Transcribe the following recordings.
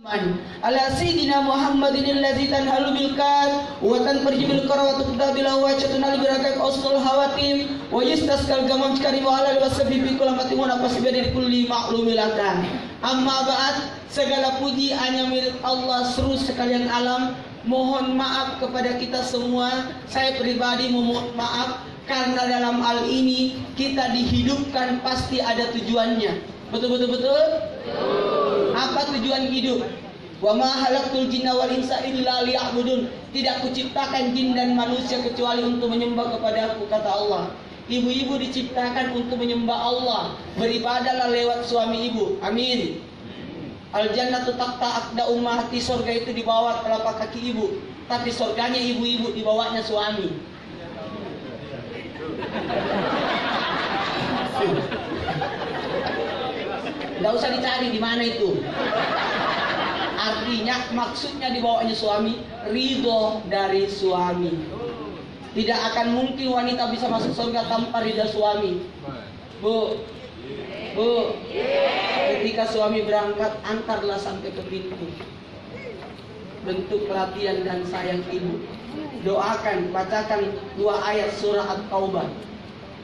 ala sayyidina Muhammadin alladzi tanhalu bil kad wa tanfarju bil karawat tuqdabilahu wa chatuna li barakak usul hawatim wa yastaskal gamam karim wa ala wasfi bi kulli wa fasbi dari kulli ma'lumilakan. Amma ba'd, segala puji hanya milik Allah seluruh sekalian alam. Mohon maaf kepada kita semua. Saya pribadi memohon maaf karena dalam hal ini kita dihidupkan pasti ada tujuannya. Betul. Apa tujuan hidup? Wa ma khalaqtul jinna wal insa illa liya'budun. Tidak kuciptakan jin dan manusia kecuali untuk menyembah kepadaku, kata Allah. Ibu-ibu diciptakan untuk menyembah Allah. Beribadahlah lewat suami ibu. Amin. Al jannatu taqta aqda ummahati. Surga itu di bawah telapak kaki ibu. Tapi surganya ibu-ibu, di bawahnya suami. Nggak usah dicari di mana itu. Artinya maksudnya di bawahnya suami, ridho dari suami. Tidak akan mungkin wanita bisa masuk surga tanpa ridho suami. Bu, ketika suami berangkat, antarlah sampai ke pintu. Bentuk perhatian dan sayang ibu. Doakan, bacakan 2 ayat surah At-Taubah.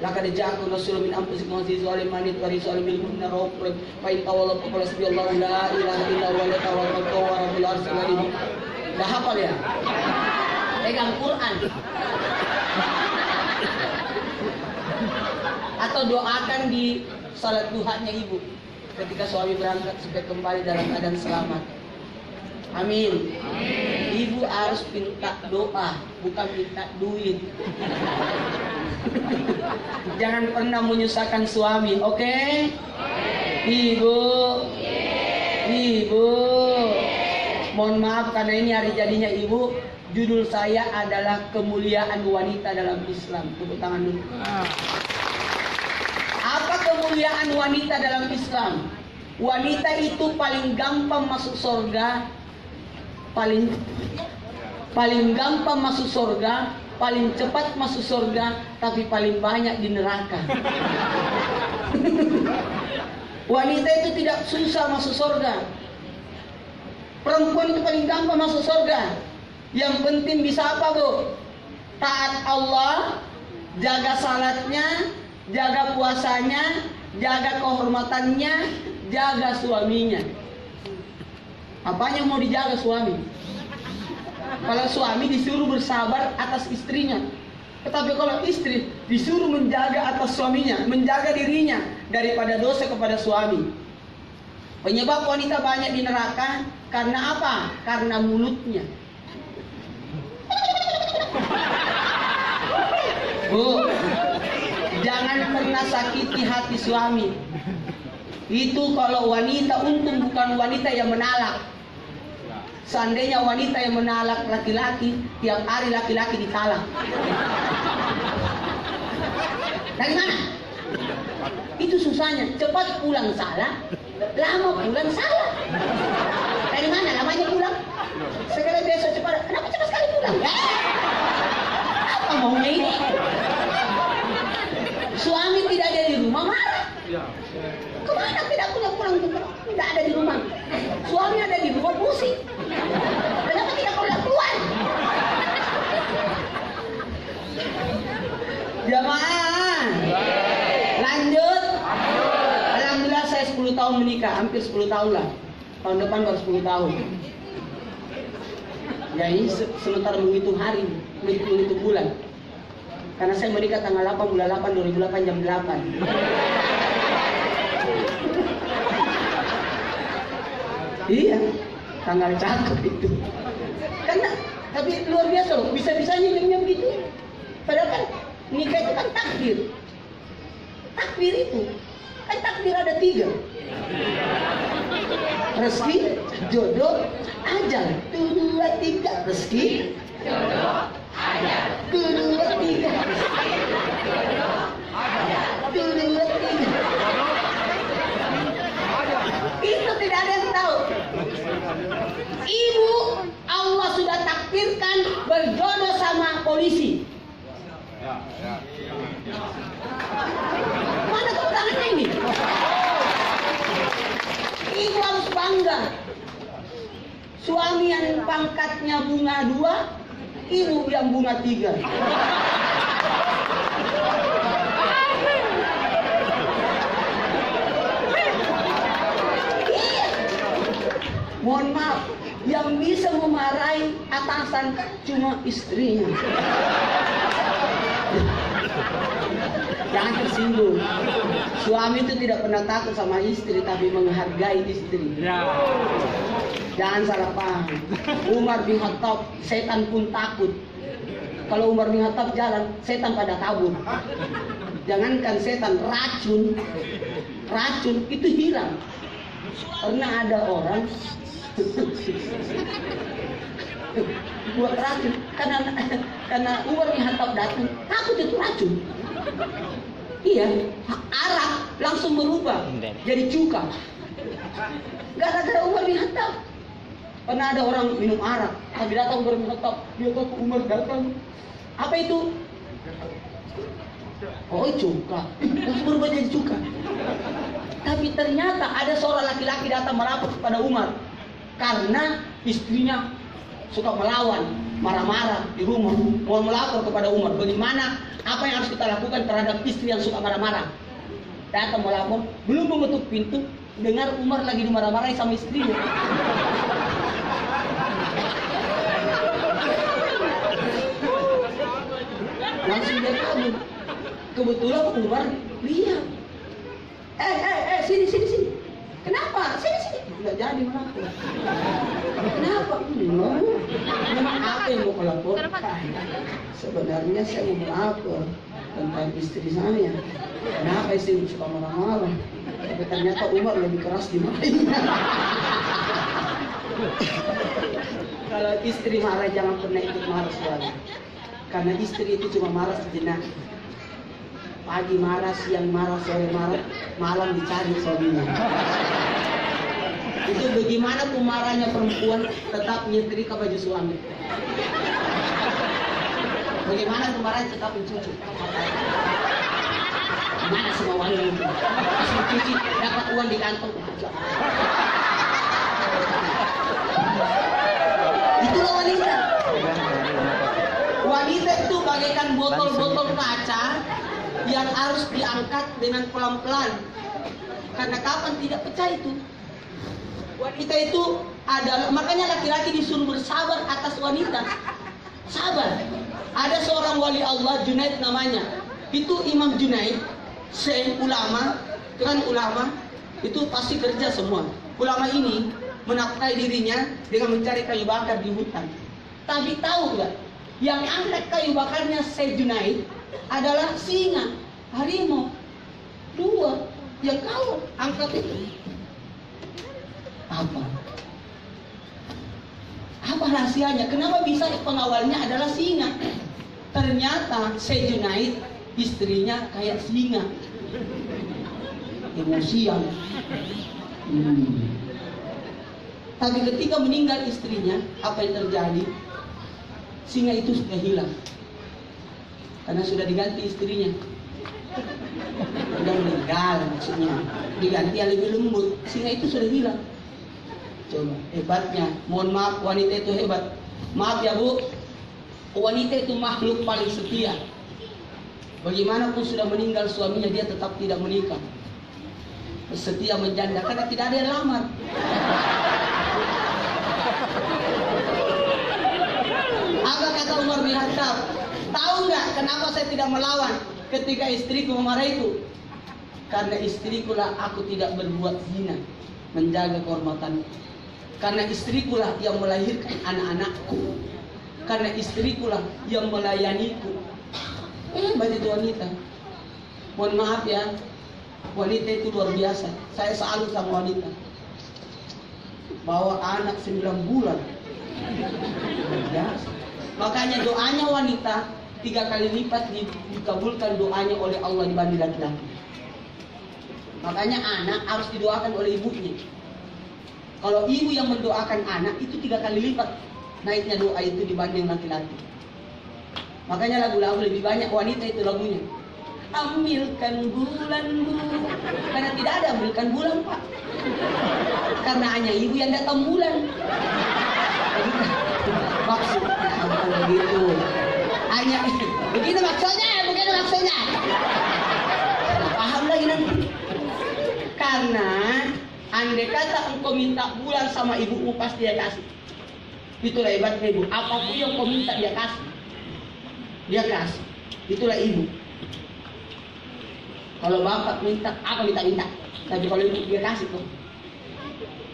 Laqad ja'akum rasulun min anfusikum azizun 'alaihi ma anittum bil mu'minina raufur rahim fa in tawallaw faqul hasbiyallahu la ilaha illa huwa alaihi tawakkaltu wa rabbul arsyil azim. Dah hafal ya? Pegang Quran. Atau doakan di salat duhanya ibu ketika suami berangkat supaya kembali dalam keadaan selamat. Amin. Ibu harus minta doa, bukan minta duit. Jangan pernah menyusahkan suami, oke? Ibu. Mohon maaf karena ini hari jadinya ibu. Judul saya adalah kemuliaan wanita dalam Islam. Tepuk tangan dulu. Apa kemuliaan wanita dalam Islam? Wanita itu paling gampang masuk surga. Paling gampang masuk surga, paling cepat masuk surga, tapi paling banyak di neraka. Wanita itu tidak susah masuk surga. Perempuan itu paling gampang masuk surga. Yang penting bisa apa, Bu? Taat Allah, jaga salatnya, jaga puasanya, jaga kehormatannya, jaga suaminya. Apanya mau dijaga suami? Kalau suami disuruh bersabar atas istrinya, tetapi kalau istri disuruh menjaga atas suaminya, menjaga dirinya daripada dosa kepada suami. Penyebab wanita banyak di neraka karena apa? Karena mulutnya. Bu, jangan pernah sakiti hati suami. Itu kalau wanita, untung bukan wanita yang menalak. Seandainya wanita yang menalak laki-laki, tiap hari laki-laki ditalak. Dari mana? Itu susahnya. Cepat pulang salah, lama pulang salah. Dari mana lamanya pulang? Segala besok cepat. Kenapa cepat sekali pulang? Apa maunya ini? Suami tidak ada di rumah marah. Kemana tidak pulang? Tidak ada di rumah. Suami ada di rumah pusing. Kenapa tidak keluar? Jamaah. Lanjut. Alhamdulillah saya 10 tahun menikah, hampir 10 tahun lah. Tahun depan baru 10 tahun. Jadi sementara menghitung hari, menghitung bulan. Karena saya menikah tanggal 8 bulan 8 2008 jam 8. Iya, tanggal cakep itu. Karena tapi luar biasa loh, bisa-bisanya nyem-nyem gitu. Padahal kan nikah itu kan takdir. Takdir itu kan takdir ada 3. Rezeki, jodoh, ajal. 2, 3. Rezeki, jodoh, ajal. 2, 3. Jodoh, ajal. 2, 3. Itu tidak ada yang tahu. Ibu, Allah sudah takdirkan berjodoh sama polisi. Mana tangannya ini? Ibu harus bangga. Dengan pangkatnya bunga 2, ibu yang bunga 3. Mohon maaf, yang bisa memarahi atasan cuma istrinya. Jangan tersinggung. Suami itu tidak pernah takut sama istri, tapi menghargai istri. Jangan salah paham. Umar bin Khattab, setan pun takut. Kalau Umar bin Khattab jalan, setan pada kabur. Jangankan setan, racun itu hilang. Pernah ada orang buat racun karena Umar bin Khattab datang, takut itu racun. Iya, arak langsung berubah jadi cuka. Gara-gara Umar bin Khattab. Pernah ada orang minum arak, tapi datang Umar bin Khattab, dia tahu Umar datang. Apa itu? Oh, cuka. Langsung berubah jadi cuka. Tapi ternyata ada seorang laki-laki datang melapor kepada Umar karena istrinya suka melawan, marah-marah di rumah, mau melapor kepada Umar. Bagaimana, apa yang harus kita lakukan terhadap istri yang suka marah-marah? Datang melapor, belum mengetuk pintu, dengar Umar lagi dimarah-marahi sama istrinya. Langsung dia kabur. Kebetulan Umar lihat. Sini. Kenapa? Sini. Tidak jadi melapor. Kenapa? Memang apa yang mau melaporkan? Sebenarnya saya mau melapor tentang istri saya. Kenapa istri suka marah-marah? Tapi ternyata Umar lebih keras dimarahinya. Kalau istri marah jangan pernah ikut marah suami. Karena istri itu cuma marah sejenak. Pagi marah, siang marah, sore marah, malam dicari suaminya. Itu bagaimana pemarahnya perempuan tetap nyetrika baju suami. Bagaimana pemarahnya tetap mencuci. Mana semua wanita itu? Pas mencuci dapat uang di kantong. Itulah wanita. Wanita itu bagaikan botol-botol kaca yang harus diangkat dengan pelan-pelan. Karena kapan tidak pecah itu. Wanita itu adalah, makanya laki-laki disuruh bersabar atas wanita. Sabar. Ada seorang wali Allah, Junaid namanya. Itu Imam Junaid, ulama, kan ulama itu pasti kerja semua. Ulama ini menafkahi dirinya dengan mencari kayu bakar di hutan. Tapi tahu nggak? Yang angkat kayu bakarnya Syekh Junaid adalah singa, harimau. 2 yang kau angkat itu. Apa rahasianya? Kenapa bisa pengawalnya adalah singa? Ternyata Syekh Junaid istrinya kayak singa, emosian. Tapi ketika meninggal istrinya, apa yang terjadi? Singa itu sudah hilang karena sudah diganti istrinya. Sudah meninggal maksudnya, diganti yang lebih lembut. Singa itu sudah hilang. Coba hebatnya, mohon maaf, wanita itu hebat. Maaf ya Bu, wanita itu makhluk paling setia. Bagaimanapun sudah meninggal suaminya, dia tetap tidak menikah. Setia menjanda karena tidak ada yang lamar. Apa kata Umar bin Khattab? Tahu nggak kenapa saya tidak melawan ketika istriku memarah itu? Karena istrikulah aku tidak berbuat zina, menjaga kehormatanku. Karena istrikulah yang melahirkan anak-anakku. Karena istrikulah yang melayaniku. Hebat itu wanita. Mohon maaf ya, wanita itu luar biasa. Saya salut sama wanita. Bawa anak 9 bulan. Luar biasa. Makanya doanya wanita 3 kali lipat dikabulkan doanya oleh Allah dibanding laki-laki. Makanya anak harus didoakan oleh ibunya. Kalau ibu yang mendoakan anak itu 3 kali lipat naiknya doa itu dibanding laki-laki. Makanya lagu-lagu lebih banyak wanita itu lagunya. Ambilkan bulan Bu. Karena tidak ada ambilkan bulan Pak. Karena hanya ibu yang datang bulan. Jadi begitu. Hanya begini maksudnya. Paham lagi nanti. Karena andai kata engkau minta bulan sama ibumu pasti dia kasih. Itulah hebatnya ibu. Apapun yang kau minta dia kasih. Dia kasih. Itulah ibu. Kalau bapak minta, apa minta. Tapi kalau ibu dia kasih tuh.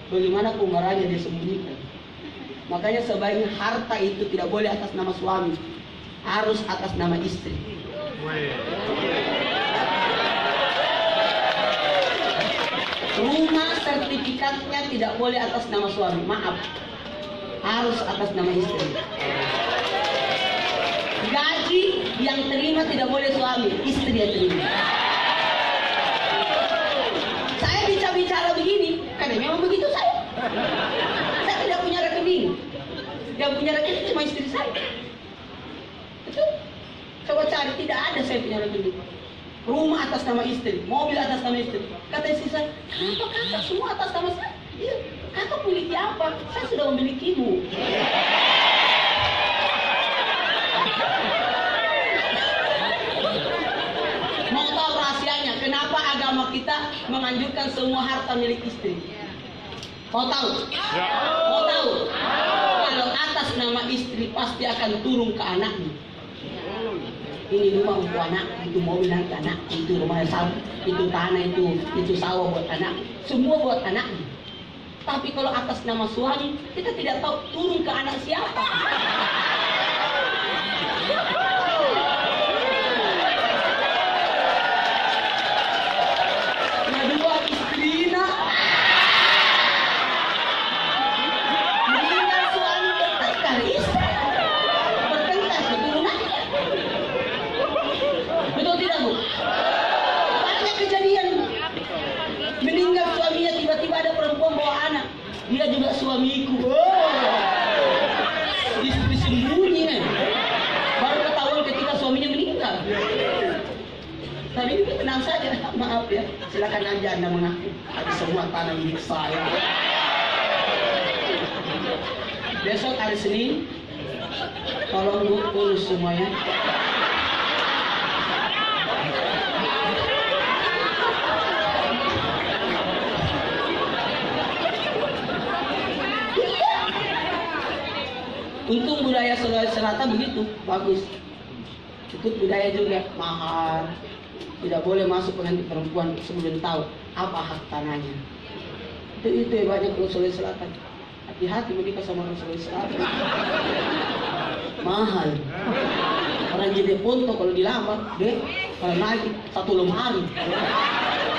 Bagaimana marahnya dia sembunyikan. Makanya sebaiknya harta itu tidak boleh atas nama suami. Harus atas nama istri. Rumah sertifikatnya tidak boleh atas nama suami. Maaf. Harus atas nama istri. Gaji yang terima tidak boleh suami, istri yang terima. Saya bicara begini karena memang begitu saya. Saya tidak punya rekening. Yang punya rekening cuma istri saya. Itu coba cari, tidak ada saya punya rekening. Rumah atas nama istri, mobil atas nama istri. Kata istri saya, kenapa kakak semua atas nama saya? Iya, kakak memiliki apa? Saya sudah memilikimu. Mau tahu rahasianya? Kenapa agama kita menganjurkan semua harta milik istri? Mau tahu? Mau tahu? Kalau atas nama istri pasti akan turun ke anaknya. Ini rumah untuk anak, itu mobil nanti anak, itu rumah sawah, itu tanah, itu sawah buat anak, semua buat anaknya. Tapi kalau atas nama suami, kita tidak tahu turun ke anak siapa. Dua istri nak. Meninggal suami bertengkar istri. Bertengkar keturunannya. Betul tidak Bu? Banyak kejadian. Meninggal suaminya tiba-tiba ada perempuan bawa anak. Dia juga suamiku. Istri sembunyi. Baru ketahuan ketika suaminya meninggal. Tapi ini tenang saja, maaf ya. Silakan aja Anda mengaku. Tapi semua tanah milik saya. Besok hari Senin, tolong Bu urus semuanya. Untung budaya Sulawesi Selatan begitu, bagus. Ikut budaya juga, mahal. Tidak boleh masuk pengantin perempuan sebelum tahu apa hak tanahnya. Itu hebatnya kalau Sulawesi Selatan. Hati-hati menikah sama orang Sulawesi Selatan. Mahal. Orang jadi ponto kalau dilamar, deh, kalau naik 1 lemari.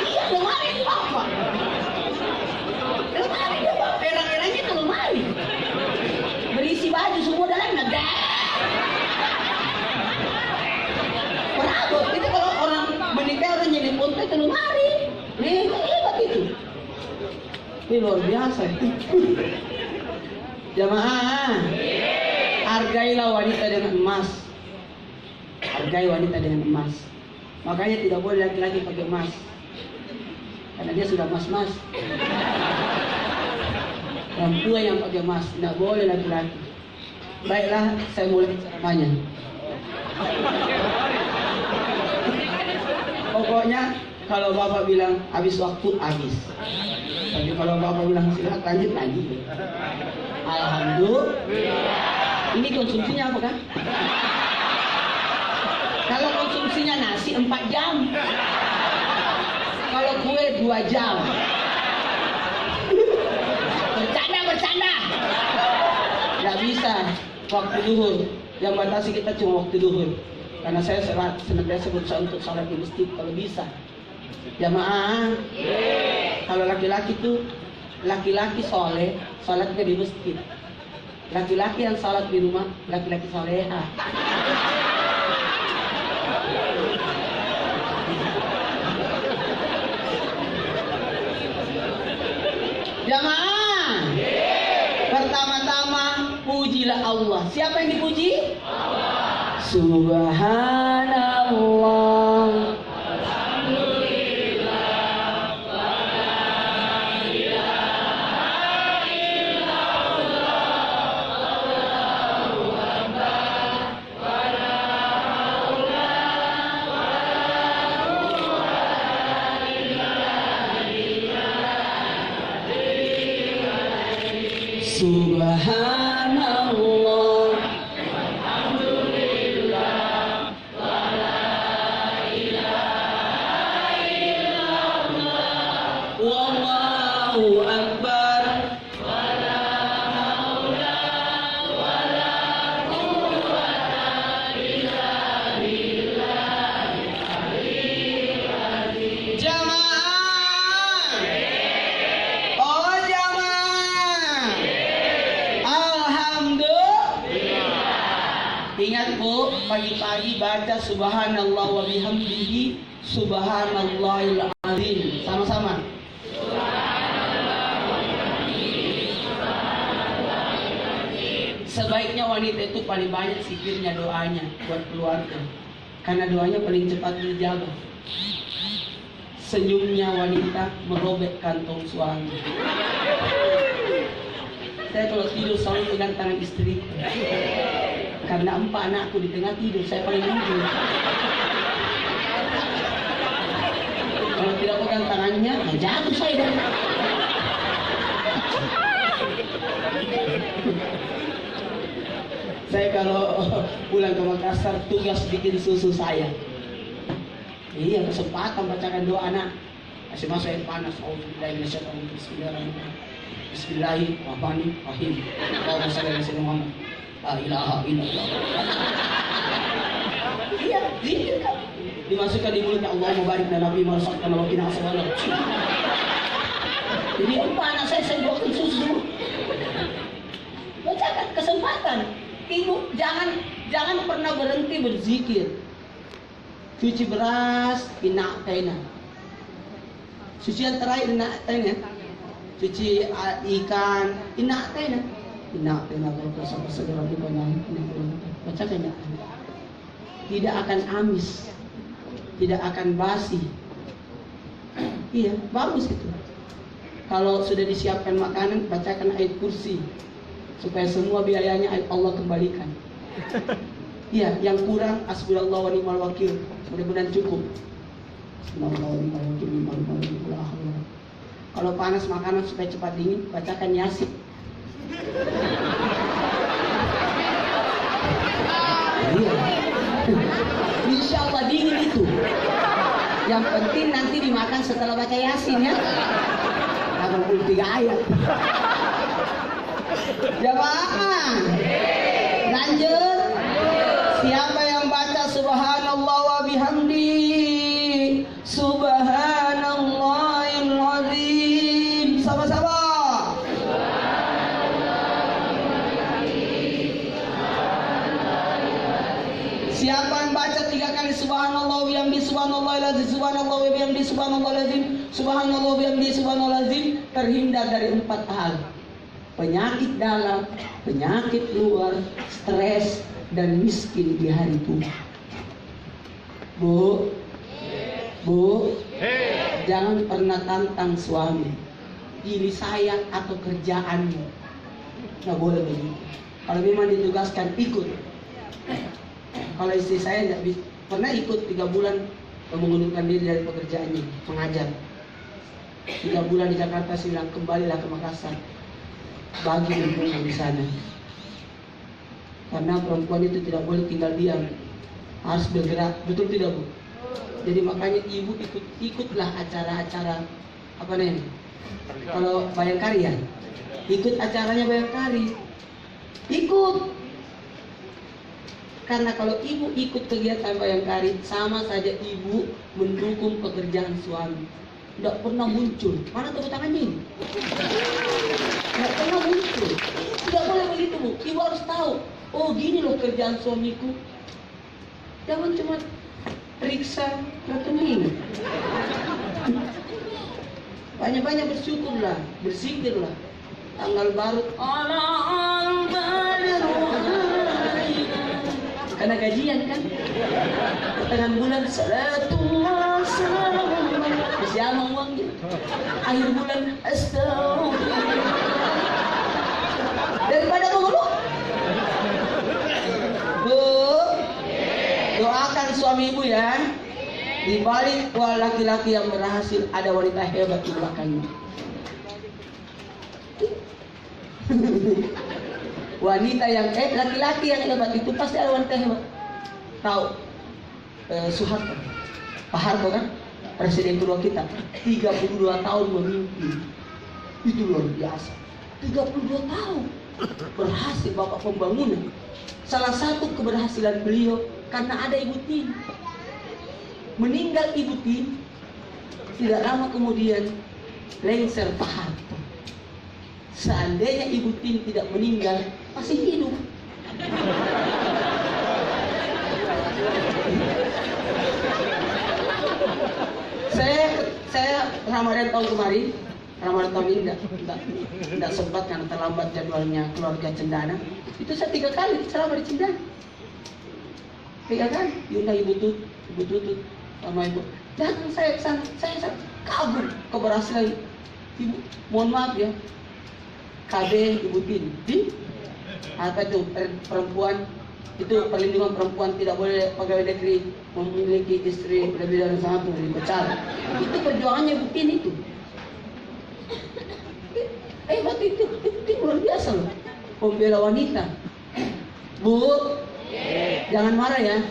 Iya, lemari itu apa? Lemari itu apa? Perang-perangnya itu lemari. Berisi baju semua dalamnya. Perabot itu kalau orang menikah orang jadi ponto itu lemari. Hebat itu. Ini luar biasa. Jamaah, hargailah wanita dengan emas. Hargai wanita dengan emas. Makanya tidak boleh laki-laki pakai emas, karena dia sudah mas-mas. Perempuan yang pakai emas, tidak boleh laki-laki. Baiklah, saya mulai ceramahnya. Pokoknya kalau Bapak bilang habis waktu, habis. Tapi kalau Bapak bilang silakan lanjut, lanjut. Alhamdulillah. Ini konsumsinya apa kan? Kalau konsumsinya nasi 4 jam. Kalau kue 2 jam. Bercanda. Gak bisa waktu duhur. Yang batasi kita cuma waktu duhur. Karena saya senantiasa berusaha untuk salat di masjid kalau bisa. Jamaah. Kalau laki-laki tuh, laki-laki soleh, salatnya di masjid. Laki-laki yang salat di rumah, laki-laki soleha. Jamaah. Pertama-tama pujilah Allah. Siapa yang dipuji? Allah. Subhanallah. Subhanallah. Wallahu akbar. Jamaah. Oh jamaah. Alhamdulillah. Ingat Bu, pagi-pagi baca subhanallah wa bihamdihi subhanallahil azim. Sama-sama. Sebaiknya wanita itu paling banyak zikirnya, doanya buat keluarga. Karena doanya paling cepat dijaga. Senyumnya wanita merobek kantong suami. Saya kalau tidur selalu pegang tangan istri. Karena 4 anakku di tengah tidur, saya paling ujung. Kalau tidak pegang tangannya, jatuh saya dah. Saya kalau pulang ke Makassar tugas bikin susu saya. Iya, kesempatan bacakan doa anak. Masih masa yang panas. Bismillahirrahmanirrahim. Allahumma shalli ala sayyidina Muhammad. La ilaha illallah. Iya, zikir kan. Dimasukkan di mulutnya, Allahumma barik lana fi ma razaqtana wa qina adzabannar. Jadi apa anak saya buatkan susu. Bacakan kesempatan. Ibu jangan pernah berhenti berzikir. Cuci beras, inak kaina. Cucian terakhir inak kaina. Cuci ikan, inak kaina. Inak kaina kalau sampai segera dibangun. Bacakan ya. Tidak akan amis, tidak akan basi. Iya, bagus itu. Kalau sudah disiapkan makanan, bacakan ayat kursi. Supaya semua biayanya Allah kembalikan. Iya, yang kurang hasbunallahu wa ni'mal wakil. Mudah-mudahan cukup. Hasbunallahu wa ni'mal wakil. Kalau panas makanan supaya cepat dingin, bacakan Yasin. Iya. Insya Allah dingin itu. Yang penting nanti dimakan setelah baca Yasin ya. 83 ayat. Jamaah, lanjut. Siapa yang baca subhanallah wa bihamdi subhanallahil azim, sama-sama. Siapa yang baca 3 kali subhanallah wa bihamdi subhanallahil azim, subhanallah wa bihamdi subhanallahil azim, subhanallah wa bihamdi subhanallahil azim, terhindar dari 4 hal. Penyakit dalam, penyakit luar, stres, dan miskin di hari tua. Bu, jangan pernah tantang suami. Ini saya atau kerjaanmu. Nggak boleh begitu. Kalau memang ditugaskan, ikut. Kalau istri saya nggak pernah ikut 3 bulan mengundurkan diri dari pekerjaannya, mengajar. 3 bulan di Jakarta, saya bilang kembalilah ke Makassar. Bagi lingkungan di sana. Karena perempuan itu tidak boleh tinggal diam, harus bergerak, betul tidak Bu? Jadi makanya ibu ikutlah acara-acara apa nih? Kalau Bayangkari ya, ikut acaranya Bayangkari, ikut. Karena kalau ibu ikut kegiatan Bayangkari, sama saja ibu mendukung pekerjaan suami. Tidak pernah muncul. Mana tepuk tangannya ini? Tidak pernah muncul. Tidak boleh begitu Bu. Ibu harus tahu. Oh gini loh kerjaan suamiku. Jangan cuma periksa rekening. Banyak-banyak bersyukurlah, berzikirlah. Tanggal baru. Karena gajian kan. Pertengahan bulan salatullah salam. Masih aman uangnya. Akhir bulan astagfirullah. Daripada mengeluh. Bu, doakan suami ibu ya. Di balik laki-laki yang berhasil ada wanita hebat di belakangnya. Wanita yang laki-laki yang hebat itu pasti ada wanita hebat. Tahu Soeharto, Pak Harto kan, presiden kedua kita, 32 tahun memimpin. Itu luar biasa. 32 tahun berhasil Bapak pembangunan. Salah satu keberhasilan beliau karena ada Ibu Tini. Meninggal Ibu Tini, tidak lama kemudian lengser Pak Harto. Seandainya Ibu Tini tidak meninggal, masih hidup. Saya Ramadan tahun kemarin, Ramadan tahun ini tidak sempat karena terlambat jadwalnya keluarga Cendana. Itu saya 3 kali ceramah di Cendana. 3 kali diundang Ibu Tutut sama Ibu. Dan saya kagum keberhasilan Ibu. Mohon maaf ya, KB Ibu Tini di apa itu perempuan itu perlindungan perempuan, tidak boleh pegawai negeri memiliki istri lebih dari 1, dipecat. Itu perjuangannya Ibu Tini itu. Hebat itu luar biasa loh, pembela wanita. Bu, jangan marah ya.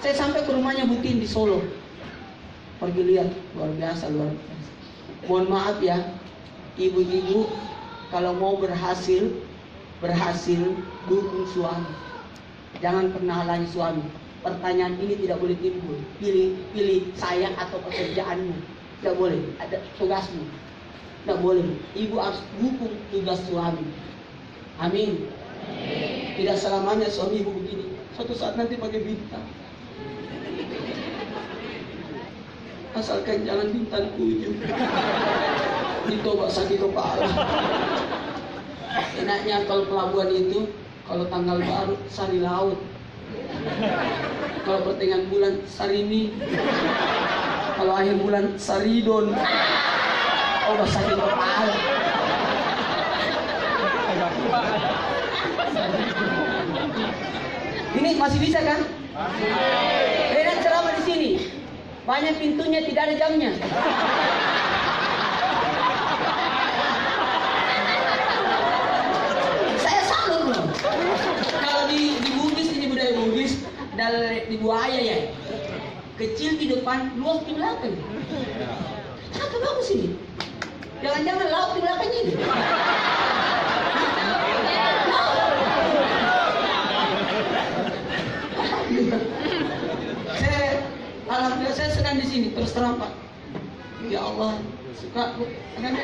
Saya sampai ke rumahnya Bu Tini di Solo, pergi lihat, luar biasa. Mohon maaf ya, ibu-ibu kalau mau berhasil dukung suami. Jangan pernah halangi suami. Pertanyaan ini tidak boleh timbul. Pilih saya atau pekerjaanmu. Tidak boleh. Ada tugasmu. Tidak boleh. Ibu harus dukung tugas suami. Amin. Tidak selamanya suami ibu begini. Suatu saat nanti pakai bintang. Asalkan jangan bintang 7. Ditobak sakit kepala. Enaknya kalau pelabuhan itu, kalau tanggal baru Sari Laut, kalau pertengahan bulan Sarini, kalau akhir bulan Saridon. Oh, sakit kepala. Ini masih bisa kan? Enak ceramah di sini. Banyak pintunya, tidak ada jamnya. Kalau di Bugis, ini budaya Bugis, di Buaya ya, kecil di depan, luas di belakang. Apa bagus ini? Jangan-jangan laut di belakangnya ini. Alhamdulillah saya senang di sini, terus terang Pak. Ya Allah, suka karena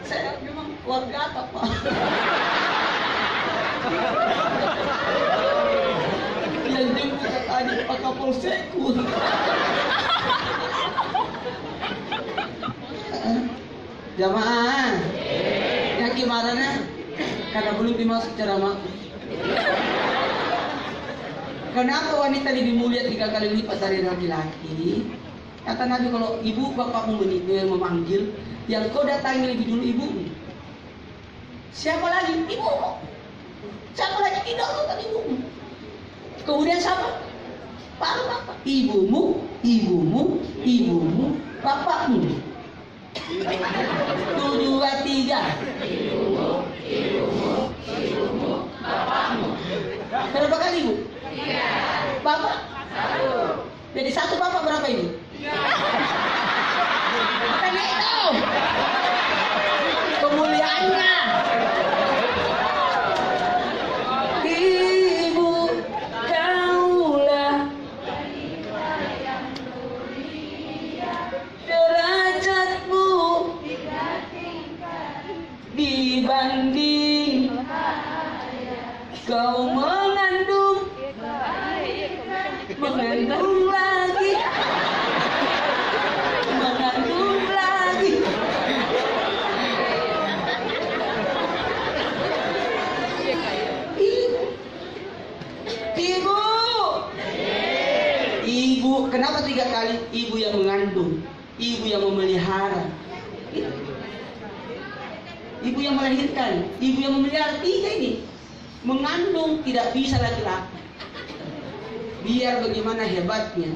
saya memang keluarga apa Pak. Yang jemput tadi Pak Kapolsekku. Jamaah, yang gimana? Karena belum dimasuk ceramah. Kenapa wanita lebih mulia 3 kali lipat dari laki-laki? Kata Nabi, kalau ibu bapakmu memanggil, yang kau datangi lebih dulu ibumu. Siapa lagi? Ibumu. Siapa lagi? Tidak kan ibumu. Kemudian siapa? Bapak. Ibumu, bapakmu. 1, 2, 3. Ibumu, bapakmu. Berapa kali ibu? 3. Bapak? 1. Jadi 1 bapak berapa ibu? 3. Makanya itu kemuliaannya. Ibu kaulah derajatmu dibanding kau mengandung lagi. Ibu, kenapa 3 kali? Ibu yang mengandung, ibu yang memelihara, ibu yang melahirkan, ibu yang memelihara. 3 ini. Mengandung tidak bisa laki-laki. Biar bagaimana hebatnya.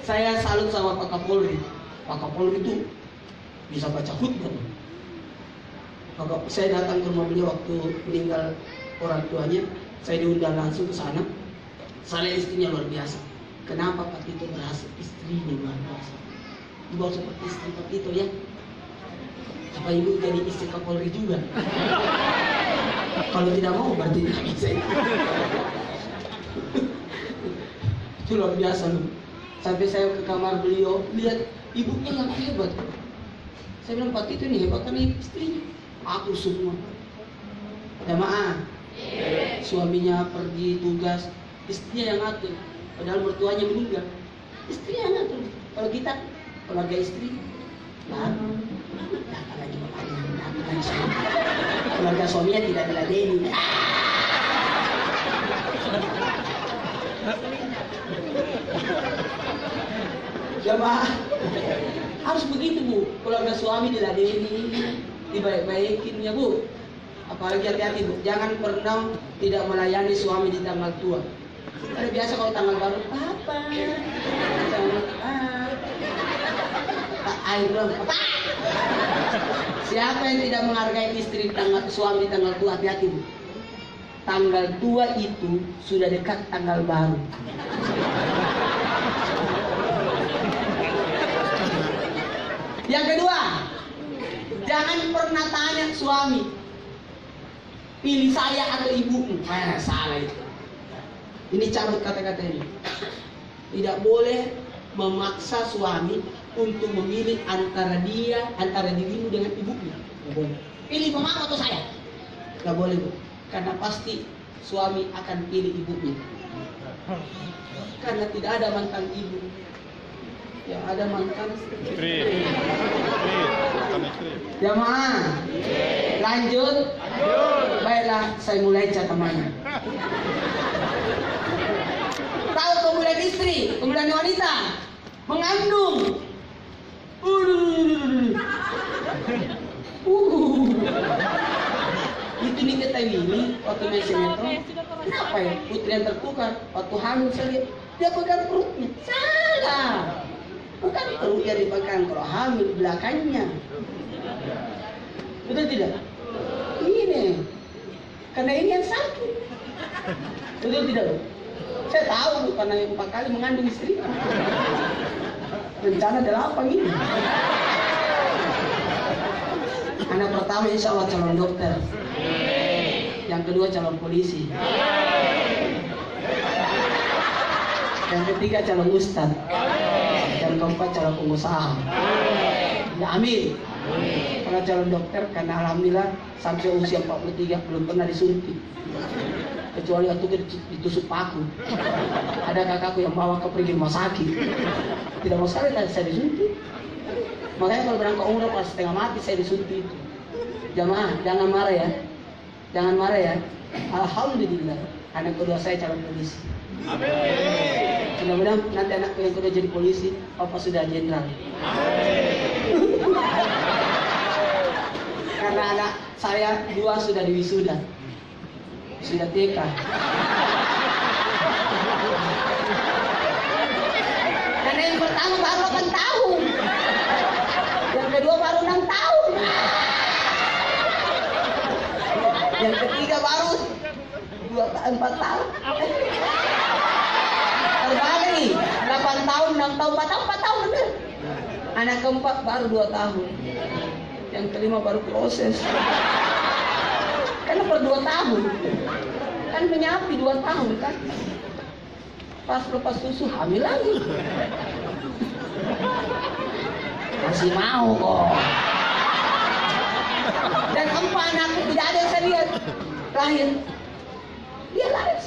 Saya salut sama Pak Kapolri. Pak Kapolri itu bisa baca khutbah. Maka saya datang ke rumah beliau waktu meninggal orang tuanya, saya diundang langsung ke sana. Saya istrinya luar biasa. Kenapa Pak Tito berhasil? Istrinya luar biasa. Dibawa seperti istri Pak Tito ya. Apa ibu jadi istri Kapolri juga? Kalau tidak mau berarti tidak bisa. Itu luar biasa loh. Sampai saya ke kamar beliau, lihat ibunya yang hebat. Saya bilang Pak Tito ini hebat kan istrinya. Aku semua. Jamaah. Suaminya pergi tugas, istrinya yang ngatur. Padahal mertuanya meninggal, istrinya yang ngatur. Kalau kita keluarga istri, dapat lagi keluarga suaminya tidak diladeni. Jamaah, harus begitu Bu. Keluarga suami diladeni, dibaik-baikin ya Bu. Apalagi hati-hati Bu, jangan pernah tidak melayani suami di tanggal tua. Karena biasa kalau tanggal baru, apa? Air belum, apa? Siapa yang tidak menghargai istri suami di tanggal tua, hati-hati Bu. Tanggal tua itu sudah dekat tanggal baru. Yang kedua, jangan pernah tanya suami, pilih saya atau ibumu. Salah itu. Ini cabut kata-kata ini. Tidak boleh memaksa suami untuk memilih antara dirimu dengan ibunya. Tidak boleh. Pilih mama atau saya. Tidak boleh Bu. Karena pasti suami akan pilih ibunya. Karena tidak ada mantan ibu. Yang ada mantan istri. Jamaah. Lanjut. Baiklah, saya mulai catatannya. Tahu kemudian istri, kemudian wanita mengandung. Itu diketahui waktu main sinetron. Kenapa ya putri yang tertukar waktu hamil saya lihat dia pegang perutnya. Salah. Bukan perutnya dipegang kalau hamil belakangnya. Betul tidak? Ini. Karena ini yang sakit. Betul tidak? Saya tahu karena yang 4 kali mengandung istri. Rencana 8 ini. Anak pertama insya Allah calon dokter. Yang kedua calon polisi. Yang ketiga calon ustadz. Yang keempat calon pengusaha. Ya amin. Kalau calon dokter karena alhamdulillah sampai usia 43 belum pernah disuntik. Kecuali waktu ditusuk paku. Ada kakakku yang bawa ke pergi rumah sakit. Tidak mau sekali saya disuntik. Makanya kalau berangkat umroh pas setengah mati saya disuntik. Jamaah jangan marah ya. Jangan marah ya. Alhamdulillah anak kedua saya calon polisi. Amin. Mudah-mudahan nanti anakku yang kedua jadi polisi, papa sudah jenderal. Karena anak saya 2 sudah diwisuda. Sudah TK. Karena yang pertama baru 8 tahun. Yang kedua baru 6 tahun. Yang ketiga baru 4 tahun. Terbalik 8 tahun, 6 tahun, 4 tahun bener. Anak keempat baru 2 tahun. Yang kelima baru proses. Karena per 2 tahun kan menyapi 2 tahun kan. Pas lepas susu hamil lagi. Masih mau kok. Dan 4 anakku tidak ada yang saya lihat lahir. Dia lahir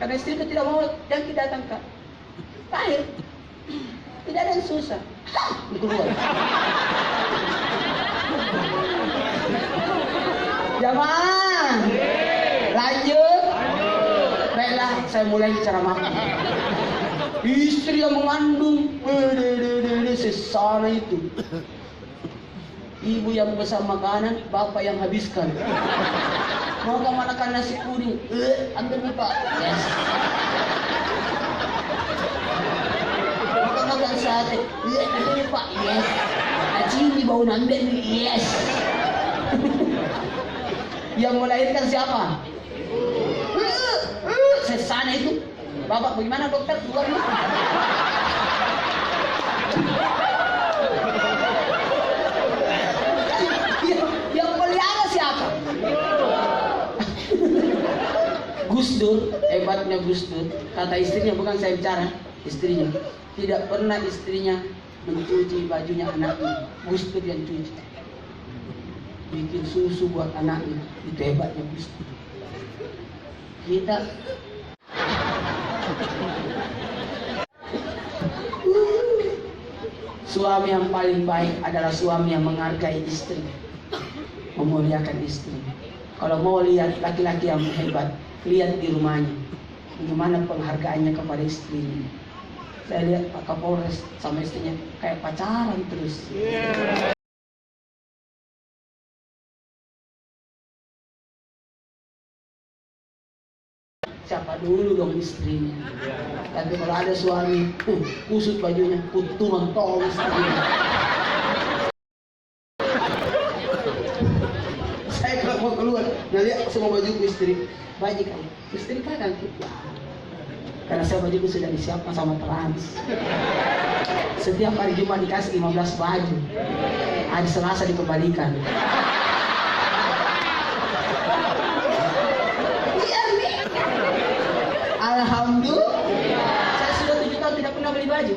karena istriku tidak mau dan tidak datang Kak. Lahir. Tidak ada yang susah. Keluar. Jamaah. Lanjut. Baiklah, saya mulai cara makan. Istri yang mengandung, sesana itu. Ibu yang pesan makanan, bapak yang habiskan. Mau kamu makan nasi kuning? Ambil nih Pak. Yes. Mau kamu makan sate? Ambil nih Pak. Yes. Cacing di bau nambet nih, yes. Yang melahirkan siapa? Sesana itu. Bapak bagaimana dokter? Keluar nih. Yang pelihara siapa? Gus Dur, hebatnya Gus Dur. Kata istrinya, bukan saya bicara, istrinya. Tidak pernah istrinya mencuci bajunya anaknya. Gus Dur yang cuci. Bikin susu buat anaknya. Itu hebatnya Gus Dur. Kita suami yang paling baik adalah suami yang menghargai istri, memuliakan istri. Kalau mau lihat laki-laki yang hebat, lihat di rumahnya, bagaimana penghargaannya kepada istrinya. Saya lihat Pak Kapolres sama istrinya kayak pacaran terus. Siapa dulu dong istrinya. Tapi kalau ada suami, kusut bajunya, kutu mentol istrinya. Saya kalau mau keluar, lihat semua bajuku istri. Baju kamu, istri kadang ya. Karena saya bajuku sudah disiapkan sama Trans. Setiap hari Jumat dikasih 15 baju. Hari Selasa dikembalikan. Alhamdulillah, saya sudah 7 tahun tidak pernah beli baju.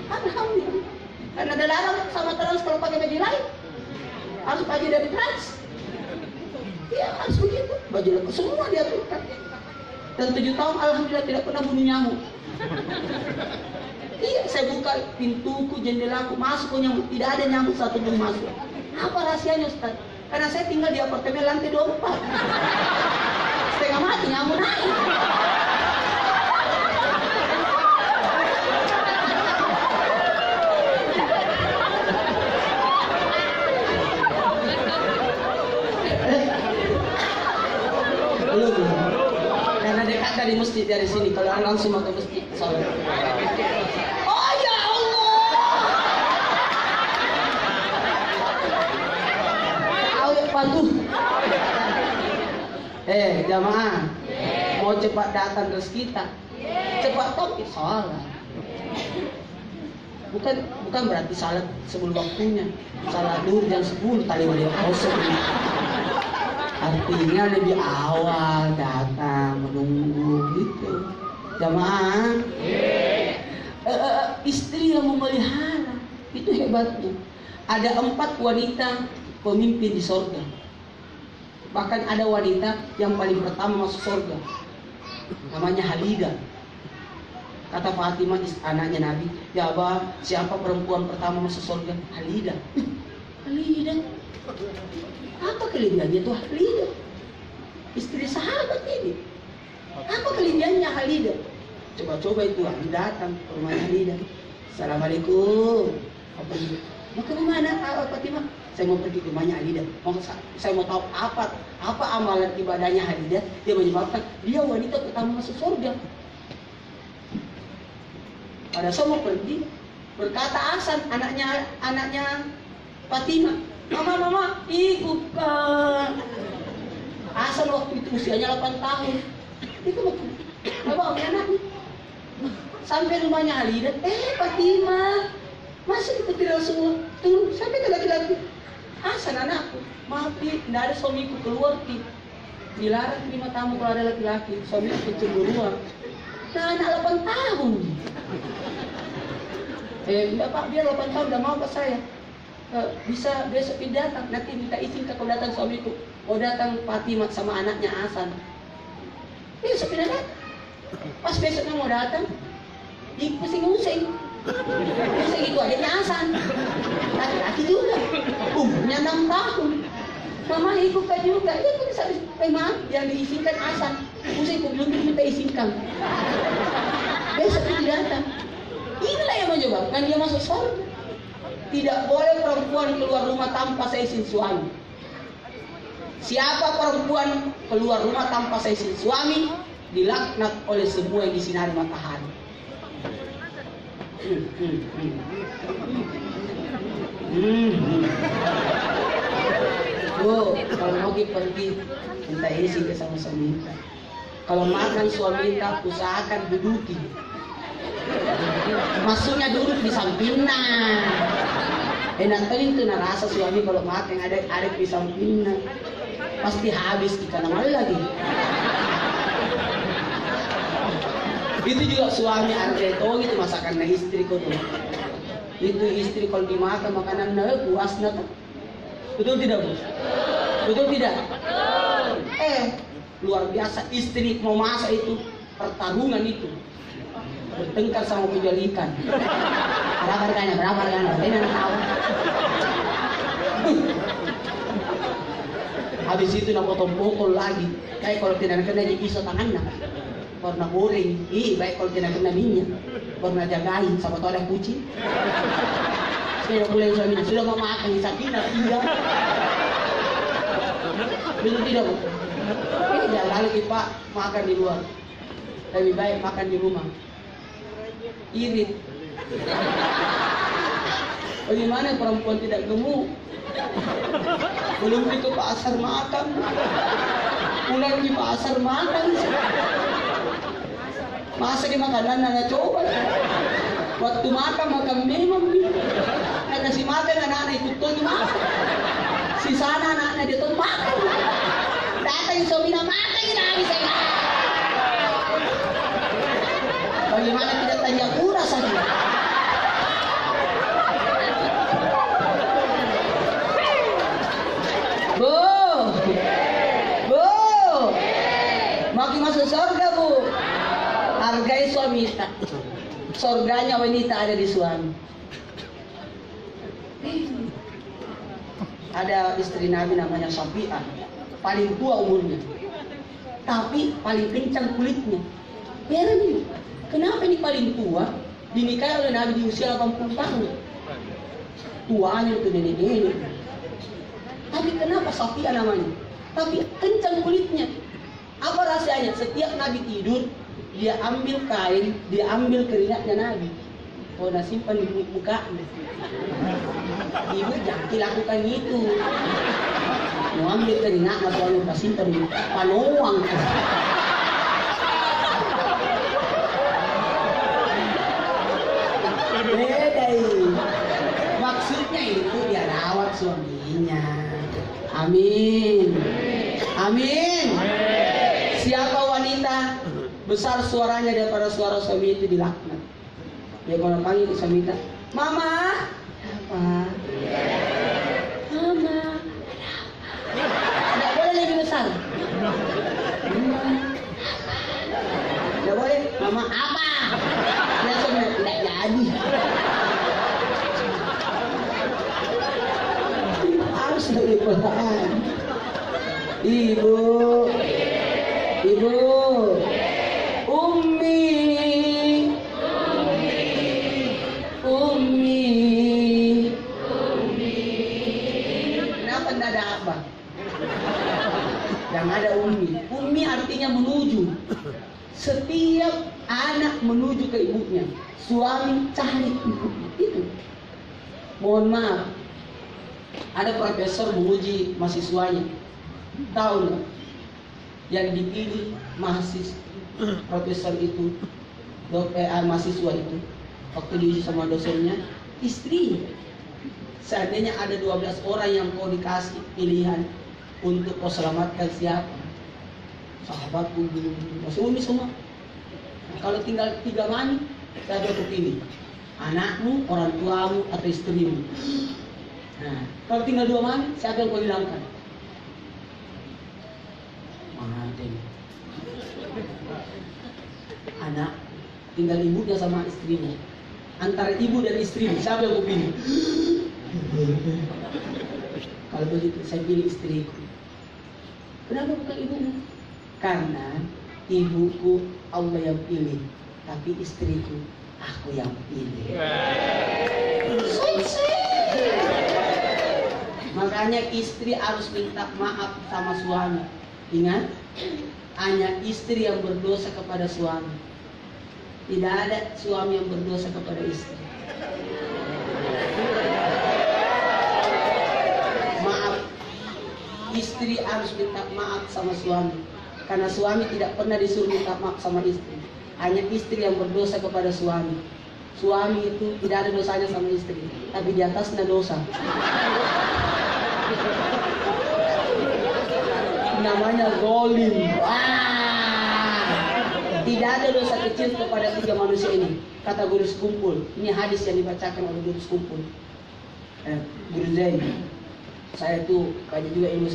Alhamdulillah, karena ada larang sama Trans kalau pakai baju lain. Harus baju dari Trans. Iya, harus begitu. Baju lepas semua diaturkan. Dan 7 tahun alhamdulillah tidak pernah bunuh nyamuk. Iya, saya buka pintuku, jendelaku, masuk ke nyamuk, tidak ada nyamuk satu pun masuk. Apa rahasianya Ustaz? Karena saya tinggal di apartemen lantai 24. Setengah mati nyamuk naik. Karena dekat dari masjid dari sini, kalau langsung mau ke masjid salat. Oh ya Allah. Tahu ya patuh. Jamaah. Mau cepat datang ke kita. Cepat topik salat. Bukan berarti salat sebelum waktunya. Salat dulu jam 10 tali wali kosong. Artinya lebih awal datang menunggu gitu. Jamaah, istri yang memelihara itu hebatnya. Ada 4 wanita pemimpin di sorga. Bahkan ada wanita yang paling pertama masuk sorga, namanya Halidah. Kata Fatimah, anaknya Nabi, ya Abah, siapa perempuan pertama masuk sorga? Halidah. Halidah. Apa kelebihannya tuh Halidah? Istri sahabat ini. Apa kelebihannya Halidah? Coba-coba itu datang ke rumah Halidah. Assalamualaikum. Mau ke mana Fatimah? Saya mau pergi ke rumahnya Halidah. Saya mau tahu apa amalan ibadahnya Halidah dia menyebabkan dia wanita pertama masuk surga. Pada saat mau pergi, berkata Hasan, anaknya Fatimah, Mama, ikut Hasan waktu itu usianya 8 tahun. Itu bawa anaknya. Sampai rumahnya Halidah, Fatimah, masih ikuti Rasulullah. Turun, sampai ke laki-laki. Hasan anakku, maaf tidak ada suamiku keluar dilarang terima tamu kalau ada laki-laki. Suamiku kecemburuan. Nah, anak 8 tahun. Enggak Pak, dia 8 tahun udah mau ke saya. Bisa besok dia datang, nanti minta izin kalau datang suamiku. Mau datang Fatimah sama anaknya Hasan. Besok dia datang. Pas besoknya mau datang, pusing-pusing. Pusing itu adiknya Hasan. Laki-laki juga. Umurnya 6 tahun. Mama ikut juga. Dia tuh bisa maaf yang diizinkan Hasan. Pusing ku belum minta izinkan. Besok dia datang. Inilah yang menyebabkan dia masuk surga. Tidak boleh perempuan keluar rumah tanpa seizin suami. Siapa perempuan keluar rumah tanpa seizin suami, dilaknat oleh semua yang disinari matahari. Bu, kalau mau pergi minta izin ke sama suami. Kalau makan suami usahakan duduki. Maksudnya duduk di sampingnya. Enak kali itu rasa suami kalau makan ada di sampingnya. Pasti habis ikan mana lagi. Itu juga suami arjeto gitu masakan istri kok tuh. Itu istri kalau dimakan makanan puas tuh. Betul tidak, Bu? Betul tidak? Luar biasa istri mau masak itu pertarungan itu. Bertengkar sama penjual ikan. Berapa harganya? Ini anak tahu. Habis itu nak potong-potong lagi. Kayak kalau tidak kena pisau tangannya. Karena goreng. Baik kalau tidak kena minyak. Karena jagain sama tuh ada kucing. Saya boleh suaminya sudah mau makan sakina tidak. Betul tidak, Bu? Jangan lagi Pak makan di luar. Lebih baik makan di rumah. Irit. Bagaimana perempuan tidak gemuk? Belum ke pasar makan. Pulang di pasar makan. Masa di makanan anak coba. Waktu makan memang. Nah, kasih makan anak-anak ikut tuh makan. Si sana anak-anak dia tuh makan. Datang suami nak makan kita habis saya. Bagaimana tidak tanya kurang saja. Bu, makin masuk surga, Bu. Hargai suami tak. Surganya wanita ada di suami. Ada istri Nabi namanya Syafi'ah, paling tua umurnya, tapi paling kencang kulitnya. Heran ini, kenapa ini paling tua? Dinikahi oleh Nabi di usia 80 tahun. Tuanya itu nenek-nenek. Tapi kenapa Syafi'ah namanya? Tapi kencang kulitnya. Apa rahasianya? Setiap Nabi tidur, dia ambil kain, dia ambil keringatnya Nabi. Oh, simpan di muka. Ibu jangan lakukan itu. Mau ambil keringat atau mau simpan di panuang. Beda. Maksudnya itu dia rawat suaminya. Amin. Amin. Siapa wanita besar suaranya daripada suara suami itu dilaknat. Ya kalau panggil suami kita, Mama, apa? Mama, tidak boleh lebih besar. Mama, tidak boleh. Mama apa? Langsung tidak jadi. Harus lebih pelan. Ibu, Ummi. Kenapa tidak ada apa? Yang ada Ummi. Ummi artinya menuju. Setiap anak menuju ke ibunya. Suami cari ibunya. Itu. Mohon maaf. Ada profesor menguji mahasiswanya. Tahu nggak? Yang dipilih mahasiswa profesor itu, mahasiswa itu, waktu diuji sama dosennya, istri. Seandainya ada 12 orang yang kau dikasih pilihan untuk kau selamatkan siapa? Sahabatku, masih Umi semua. Nah, kalau tinggal 3 mani, siapa kau pilih? Anakmu, orang tuamu, atau istrimu? Nah, kalau tinggal 2 mani, siapa yang kau hilangkan? Manten. Anak tinggal ibunya sama istrinya. Antara ibu dan istri, siapa yang kau pilih? Kalau begitu saya pilih istriku. Kenapa bukan ibumu? Karena ibuku Allah yang pilih, tapi istriku aku yang pilih. Makanya istri harus minta maaf sama suami. Ingat, hanya istri yang berdosa kepada suami. Tidak ada suami yang berdosa kepada istri. istri harus minta maaf sama suami. Karena suami tidak pernah disuruh minta maaf sama istri. Hanya istri yang berdosa kepada suami. Suami itu tidak ada dosanya sama istri, tapi di atasnya dosa. Namanya zalim. Tidak ada dosa kecil kepada tiga manusia ini. Kata guru sekumpul. Ini hadis yang dibacakan oleh guru sekumpul. Guru Zain. Saya itu kaji juga ilmu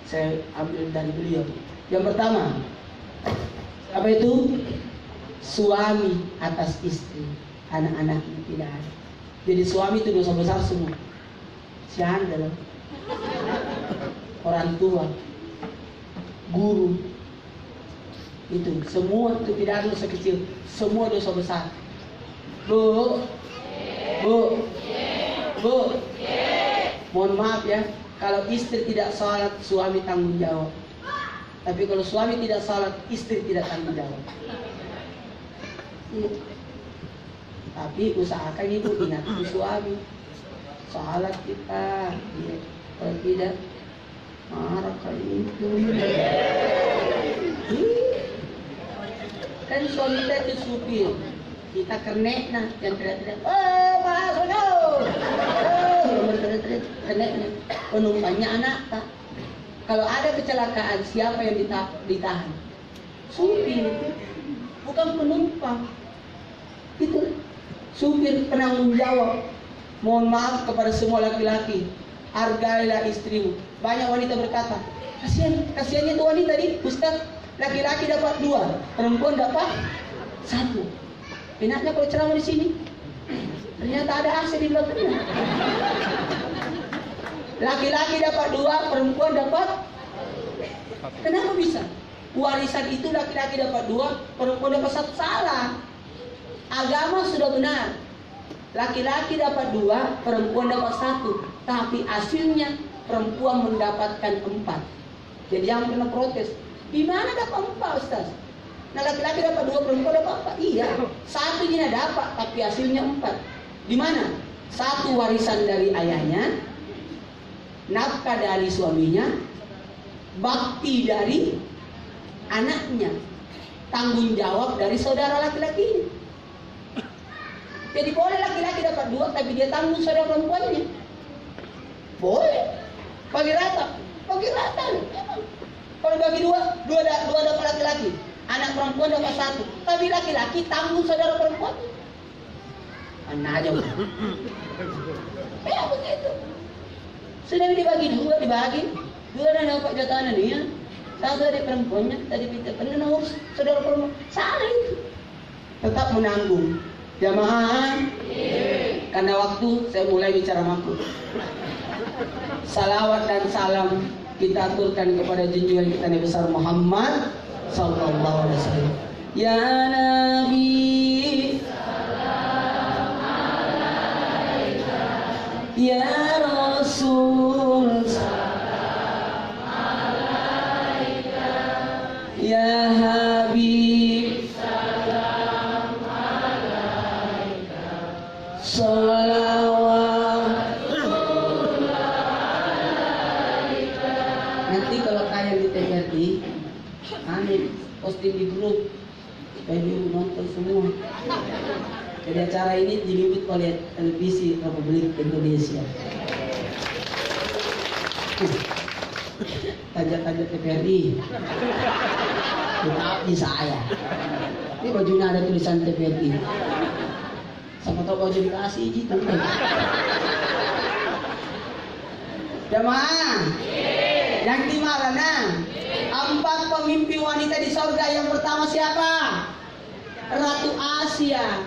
saya ambil dari beliau. Yang pertama, apa itu? Suami atas istri, anak-anaknya tidak ada. Jadi suami itu dosa besar semua. Siapa dalam orang tua, guru, itu semua itu tidak ada dosa kecil, semua dosa besar. Bu, mohon maaf ya, kalau istri tidak sholat, suami tanggung jawab. Tapi kalau suami tidak sholat, istri tidak tanggung jawab. Tapi usahakan ibu ingat suami, sholat kita, kalau tidak marah kayak itu. Kan suami kita itu supir, kita kernek nah, yang teriak-teriak, masuk keneknya, penumpangnya anak tak. Kalau ada kecelakaan, siapa yang ditahan? Supir, bukan penumpang. Itu supir penanggung jawab. Mohon maaf kepada semua laki-laki, hargailah istrimu. Banyak wanita berkata, kasihannya itu wanita nih, Ustaz. Laki-laki dapat 2, perempuan dapat 1. Enaknya kalau ceramah di sini, ternyata ada AC di belakangnya. Laki-laki dapat 2, perempuan dapat. Kenapa bisa? Warisan itu laki-laki dapat 2, perempuan dapat 1. Salah. Agama sudah benar. Laki-laki dapat 2, perempuan dapat 1. Tapi hasilnya perempuan mendapatkan 4. Jadi jangan pernah protes. Di mana dapat 4, Ustaz? Nah, laki-laki dapat 2, perempuan dapat 4. Iya, 1 ini dapat, tapi hasilnya 4. Di mana? 1 warisan dari ayahnya, nafkah dari suaminya, bakti dari anaknya, tanggung jawab dari saudara laki-laki. Jadi boleh laki-laki dapat 2, tapi dia tanggung saudara perempuannya. Boleh. Bagi rata. Kalau bagi 2 dapat laki-laki, anak perempuan dapat 1, tapi laki-laki tanggung saudara perempuan. Mana aja udah. Ya begitu. Sudah dibagi 2 dan dapat jatahan dia. 1 dari perempuannya, tadi kita penuh saudara perempuan. Salah itu. Tetap menanggung. Jamaah. Karena waktu saya mulai bicara makhluk. Salawat dan salam kita aturkan kepada junjungan kita Nabi besar Muhammad sallallahu alaihi wasallam. Ya Nabi, salam alaika. Ya Rasul, salam alaika. Ya Habib, salam alaika. Salawat. Nanti kalau kalian di TVRI, posting di grup supaya nonton semua. Jadi acara ini diliput oleh televisi Republik Indonesia. Tajak-tajak TVRI. Tapi saya. Ini bajunya ada tulisan TVRI. Sama tau baju dikasih gitu. Jamaah. Yang di mana? 4 pemimpin wanita di sorga. Yang pertama siapa? Ratu Asia.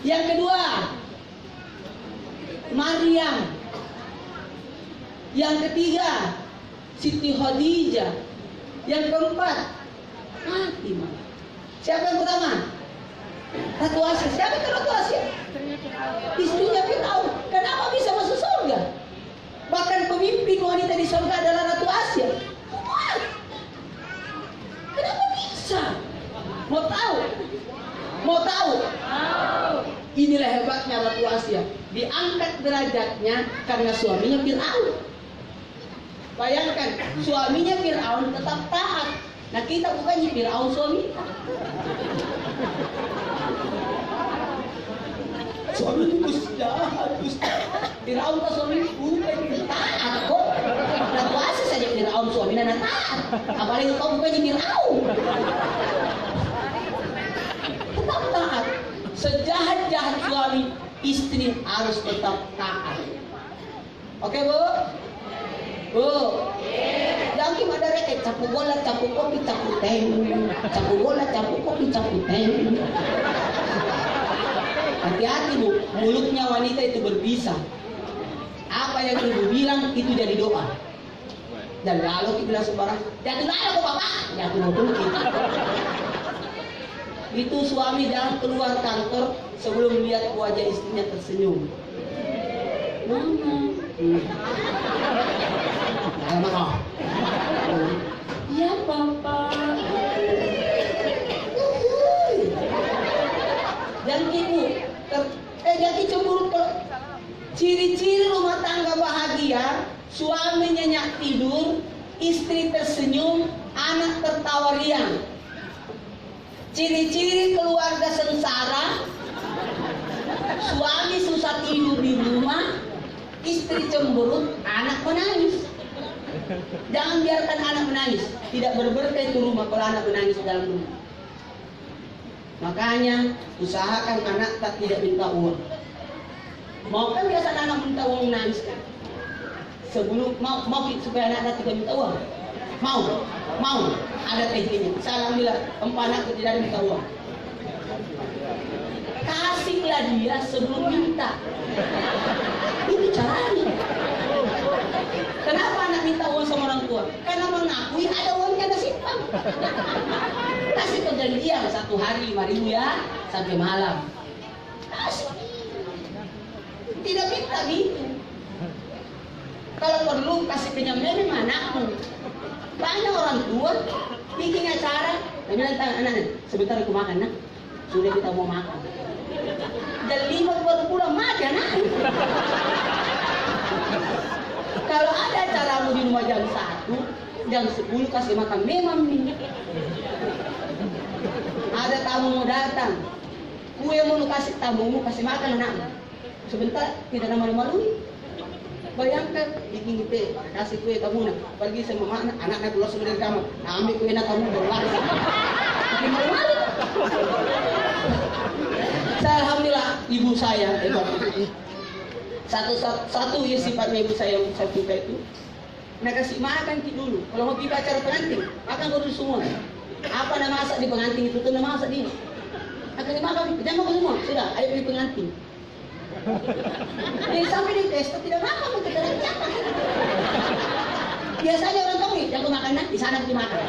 Yang kedua Maryam. Yang ketiga Siti Khadijah. Yang keempat Fatimah. Siapa yang pertama? Ratu Asia. Siapa itu Ratu Asia? Istrinya Firaun. Kenapa bisa masuk surga? Bahkan pemimpin wanita di surga adalah Ratu Asia. Kenapa bisa? Mau tahu? Inilah hebatnya Ratu Asia. Diangkat derajatnya karena suaminya Firaun. Bayangkan, suaminya Fir'aun tetap taat. Nah kita bukannya Fir'aun suami. Suami itu jahat, Fir'aun ke suami bukan taat kok. Nah puasa saja Fir'aun suami dan taat. Apalagi kau bukannya Fir'aun. Tetap taat. Sejahat-jahat suami, istri harus tetap taat. Oke Bu? Bu? Jangan ada reket, capu bola, capu kopi, capu teh. Capu bola, capu kopi, capu teh. Hati-hati Bu, mulutnya wanita itu berbisa. Apa yang ibu bilang itu jadi doa. Dan lalu kita bilang sembarang, jatuh lalu kok Bapak, jatuh betul kita. Itu suami jangan keluar kantor sebelum lihat wajah istrinya tersenyum. Mama. Mama. Ya Papa. Dan ibu, jadi cemburu. Ciri-ciri rumah tangga bahagia, suami nyenyak tidur, istri tersenyum, anak tertawa riang. Ciri-ciri keluarga sengsara, suami susah tidur di rumah, istri cemberut, anak menangis. Jangan biarkan anak menangis. Tidak berberkah itu rumah kalau anak menangis dalam rumah. Makanya usahakan anak tak tidak minta uang. Mau kan biasa anak minta uang menangis kan? Sebelum mau supaya anak tidak minta uang. Mau ada tekniknya. Salam bilang anak tidak minta uang. Kasihlah dia sebelum minta. Itu caranya. Kenapa anak minta uang sama orang tua? Karena mengakui ada uangnya ada simpan. Kasih perjanjian 1 hari 5.000 ya sampai malam. Kasih. Tidak minta gitu. Kalau perlu kasih pinjamnya memang anakmu. Banyak orang tua bikin acara, bilang anak sebentar aku makan nak. Sudah kita mau makan. Dan 5 baru pulang makan nak. Kalau ada acaramu di rumah jam 1, jam 10 kasih makan memang nih. Ada tamu mau datang, kue mau kasih tamumu kasih makan anakmu. Sebentar tidak malu-malu. Bayangkan bikin kita kasih kue tamu nak pergi sama anak keluar dari kamar, ambil kue nak tamu berlari. Bikin malu-malu. Alhamdulillah ibu saya satu ya sifatnya ibu saya yang saya suka itu. Nah kasih makan kita dulu. Kalau mau pergi acara pengantin, makan dulu semua. Apa nama masak di pengantin itu tuh nama masak dia. Akan dimakan, jangan makan semua. Sudah, ayo pergi pengantin. Jadi sampai di pesta tidak makan, kita tidak makan. Biasanya orang tahu nih, jangan makan di sana dimakan.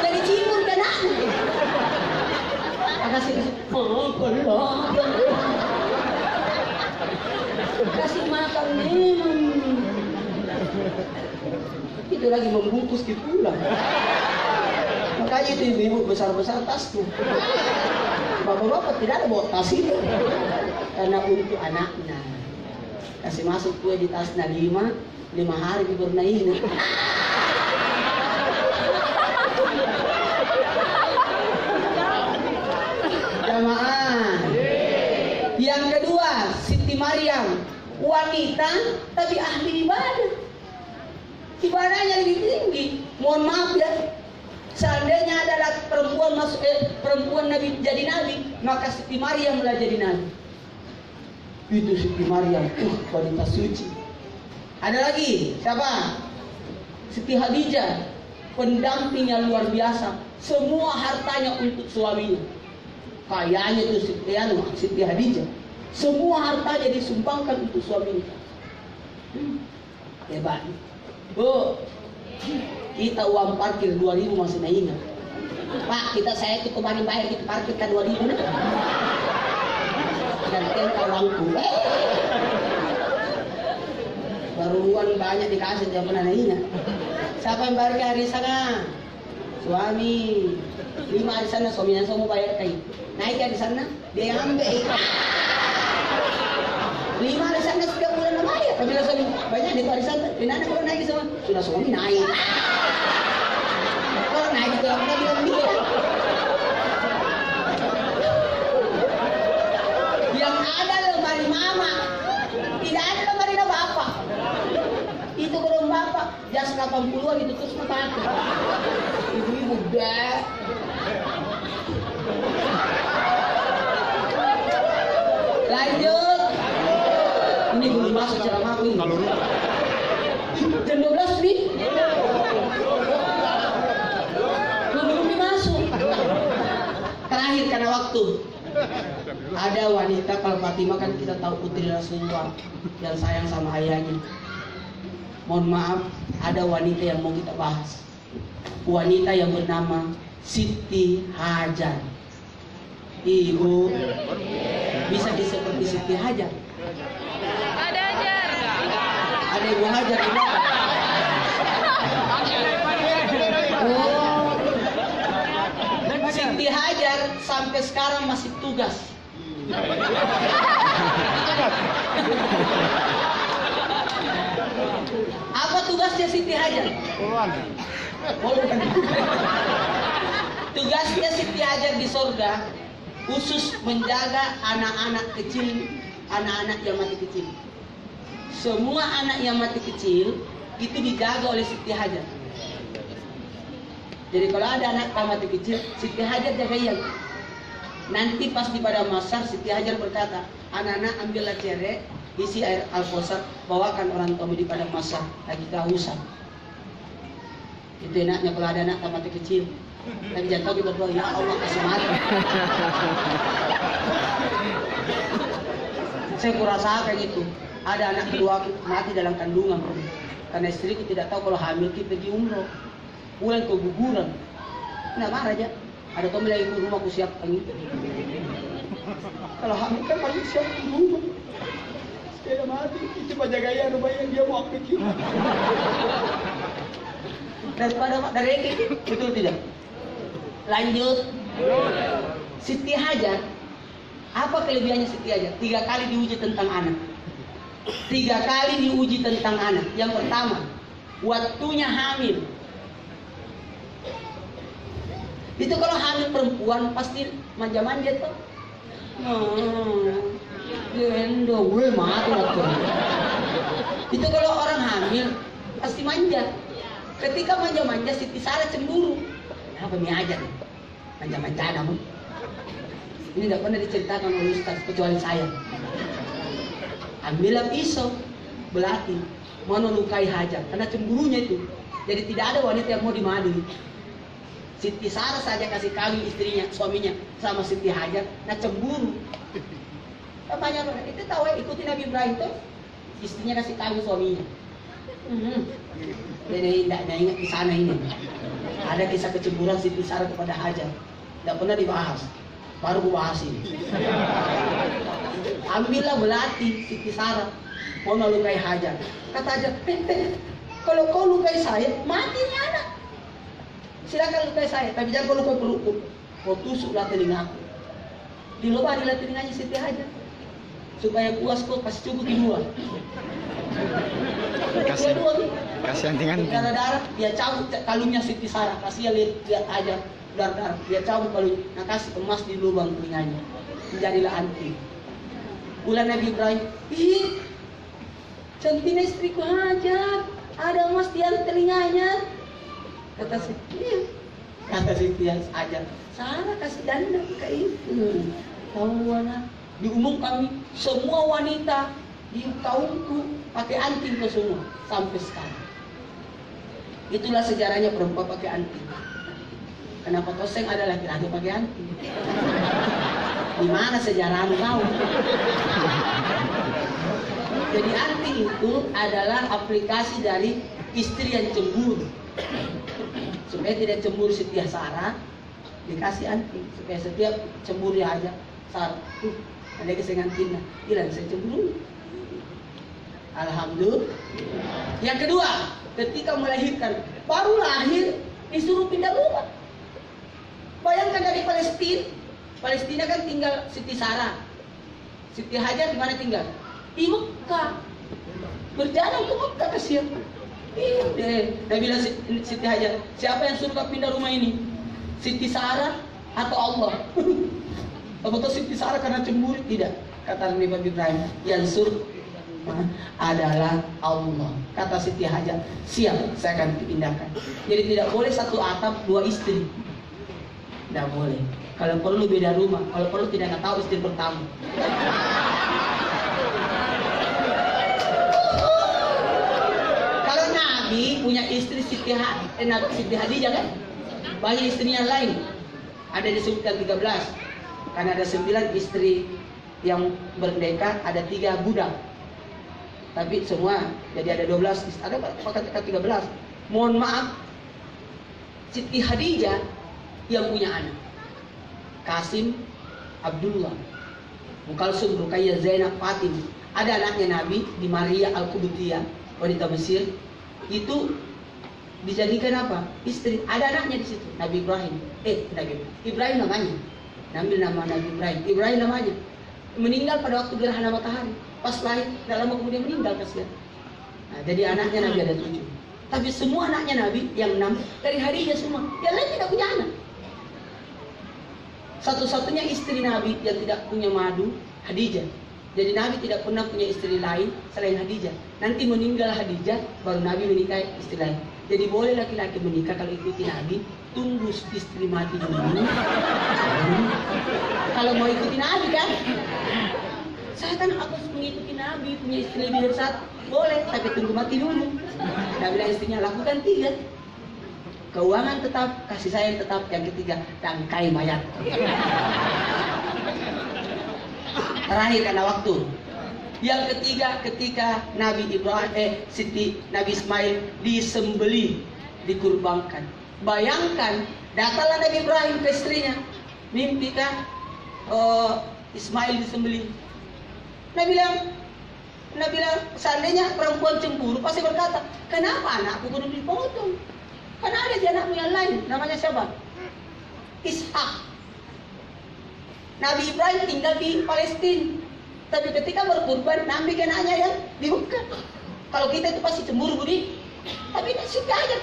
Jadi cibur kan kasih kasih makan memang itu lagi membungkus di pulang. Makanya itu ibu besar-besar tas tuh. Bapak-bapak tidak ada bawa tas itu karena untuk anaknya. Kasih masuk kue di tasnya 5 hari dibernain. Jamaah. Yang kedua, Siti Maryam, wanita tapi ahli ibadah. Ibadahnya lebih tinggi. Mohon maaf ya. Seandainya adalah perempuan Nabi jadi nabi, maka Siti Maryam lah jadi nabi. Itu Siti Maryam, wanita suci. Ada lagi siapa? Siti Khadijah, pendampingnya luar biasa. Semua hartanya untuk suaminya. Kayaknya itu Siti Khadijah. Semua hartanya disumbangkan untuk suaminya. Hebat. Bu, kita uang parkir 2.000 masih tak ingat. Pak, saya itu kemarin bayar kita parkirkan 2.000. Dan kita uangku. Baruan banyak dikasih, jangan pernah ingat. Siapa yang bayar hari sana? Suami. 5 hari sana suaminya semua bayar kayak. Naik di sana, dia yang ambil. 5 hari sana sudah bulan apa? bahaya. Kami langsung banyak di warisan. Anak kalau naik semua sudah suami naik. Kalau naik itu apa bilang dia? Yang ada lemari mama, tidak ada lemari bapak. Itu kalau bapak jas 80-an itu terus pakai. Ibu-ibu udah. Lanjut. Ini belum masuk ceramah aku ini. Jam 12 nih. Belum dimasuk. Terakhir karena waktu. Ada wanita kalau Fatimah kan kita tahu putri Rasulullah yang sayang sama ayahnya. Mohon maaf, ada wanita yang mau kita bahas. Wanita yang bernama Siti Hajar. Ibu bisa seperti Siti Hajar. Ada Hajar. Ada Ibu Hajar di belakang. Oh. Siti Hajar sampai sekarang masih tugas. Apa tugasnya Siti Hajar? Tugasnya Siti Hajar di surga khusus menjaga anak-anak kecil, anak-anak yang mati kecil. Semua anak yang mati kecil itu dijaga oleh Siti Hajar. Jadi kalau ada anak yang mati kecil, Siti Hajar jaga yang. Nanti pas di padang mahsyar Siti Hajar berkata, anak-anak ambillah cerek, isi air Al-Kausar, bawakan orang tua di padang mahsyar lagi kehausan. Itu enaknya kalau ada anak yang mati kecil. Tapi jangan tahu kita berdoa, ya Allah kasih mati. Saya kurasa kayak gitu. Ada anak kedua mati dalam kandungan, karena istriku tidak tahu kalau hamil kita pergi umroh, pulang keguguran. Nah marah aja. Ada kami lagi ke rumah aku siapkan itu. Kalau hamil kan paling siap di rumah. Saya mati, itu baca gaya rumahnya dia mau aktif juga. Daripada dari betul tidak? Lanjut. Siti Hajar, apa kelebihannya Siti Hajar? 3 kali diuji tentang anak. 3 kali diuji tentang anak. Yang pertama, waktunya hamil. Itu kalau hamil perempuan pasti manja-manja tuh. Gendo, gue mati waktu. Itu kalau orang hamil pasti manja. Ketika manja-manja Siti Sarah cemburu. Apa mi aja nih? Manja-manja namun. Ini tidak pernah diceritakan oleh Ustaz kecuali saya. Ambillah pisau, belati, mau melukai Hajar karena cemburunya itu. Jadi tidak ada wanita yang mau dimadu. Siti Sarah saja kasih kawin istrinya, suaminya sama Siti Hajar, nah cemburu. Tanya itu tahu ya, ikuti Nabi Ibrahim tuh, istrinya kasih kawin suaminya. Jadi tidak ingat di sana ini. Ada kisah kecemburuan Siti Sarah kepada Hajar, tidak pernah dibahas. Baru aku bahas ini. Ambillah belati Siti Sarah, mau melukai Hajar. Kata Hajar, kalau kau lukai saya, mati nih anak. Silakan lukai saya, tapi jangan kau lukai perutku. Kau tusuklah telingaku. Dilobadilah telinganya Siti Hajar. Supaya puas kau kasih cukup dua. Kasih anting-anting. Darah-darah, dia cabut kalungnya Siti Sarah. Kasih lihat aja darah-darah. Dia cabut kalung, nah kasih emas di lubang telinganya. Menjadilah anting. Ulah Nabi Ibrahim, ih, cantiknya istriku Hajar. Ada emas di telinganya. Kata Siti Hajar, Sarah kasih dana kayak itu. Tahu anak, di umum kami semua wanita di kaumku pakai anting ke semua sampai sekarang. Itulah sejarahnya perempuan pakai anting. Kenapa toseng ada laki-laki pakai anting? Di mana sejarahmu kau? Jadi anting itu adalah aplikasi dari istri yang cemburu. Supaya tidak cemburu Siti Sarah, dikasih anting. Supaya setiap cemburu aja Sarah, ada keseng antingnya, hilang saya cemburu. Alhamdulillah. Yang kedua, ketika melahirkan, baru lahir disuruh pindah rumah. Bayangkan dari Palestina kan tinggal Siti Sarah. Siti Hajar di mana tinggal? Di Mekah. Berjalan ke Mekah kasihan. Iya, dia bilang Siti Hajar, siapa yang suruh kau pindah rumah ini? Siti Sarah atau Allah? Apa tuh Siti Sarah karena cemburu? Tidak. Kata Nabi Ibrahim, yang suruh adalah Allah. Kata Siti Hajar, siap, saya akan pindahkan. Jadi tidak boleh satu atap dua istri. Tidak boleh. Kalau perlu beda rumah, kalau perlu tidak tahu istri pertama. Kalau Nabi punya istri Siti Hadijah kan? Banyak istrinya lain. Ada disebutkan 13. Karena ada 9 istri yang merdeka, ada 3 budak. Tapi semua jadi ada 12, ada pakai 13. Mohon maaf, Siti Hadijah yang punya anak. Kasim, Abdullah, Mukalsum, Ruqayyah, Zainab, Fatim. Ada anaknya Nabi di Maria Al-Qubutiyah, wanita Mesir. Itu dijadikan apa? Istri. Ada anaknya di situ, Nabi Ibrahim. Ibrahim namanya. Ambil nama Nabi Ibrahim. Ibrahim namanya. Meninggal pada waktu gerhana matahari. Pas lahir, tidak lama kemudian meninggal kasihan. Nah, jadi anaknya Nabi ada 7. Tapi semua anaknya Nabi yang 6 dari Hadijah semua. Yang lain tidak punya anak. Satu-satunya istri Nabi yang tidak punya madu, Hadijah. Jadi Nabi tidak pernah punya istri lain selain Hadijah. Nanti meninggal Hadijah, baru Nabi menikahi istri lain. Jadi boleh laki-laki menikah kalau ikuti Nabi, tunggu istri mati dulu. Kalau mau ikuti Nabi kan? Saya kan harus mengikuti Nabi, punya istri lebih dari 1. Boleh, tapi tunggu mati dulu. Nabi bilang istrinya, lakukan 3. Keuangan tetap, kasih sayang tetap. Yang ketiga, tangkai mayat. Terakhir karena waktu. Yang ketiga, ketika Nabi Nabi Ismail disembelih, dikurbankan. Bayangkan, datanglah Nabi Ibrahim ke istrinya. Mimpi kan Ismail disembelih. Nabi bilang, seandainya perempuan cemburu pasti berkata, kenapa anakku kudu dipotong? Karena ada di anakmu yang lain, namanya siapa? Ishak. Nabi Ibrahim tinggal di Palestina, tapi ketika berkurban, Nabi anaknya yang di Mekah. Kalau kita itu pasti cemburu budi, tapi Siti Hajar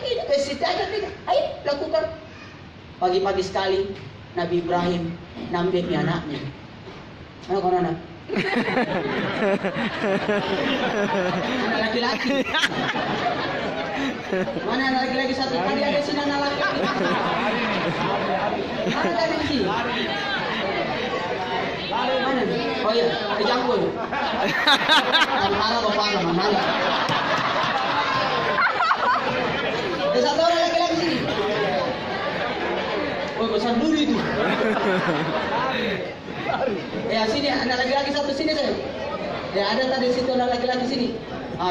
tidak. Ayo lakukan. Pagi-pagi sekali, Nabi Ibrahim ngambil anaknya. Mana anak? Anak laki-laki. Mana anak laki-laki satu? Tadi ada sini anak laki-laki. Mana tadi di sini? Mana? Oh iya, jangkul. Mana bapak mana? Ada satu orang laki-laki sini. Oh besar dulu itu. Ya sini anak laki-laki satu sini saya. Ya ada tadi situ anak laki-laki sini.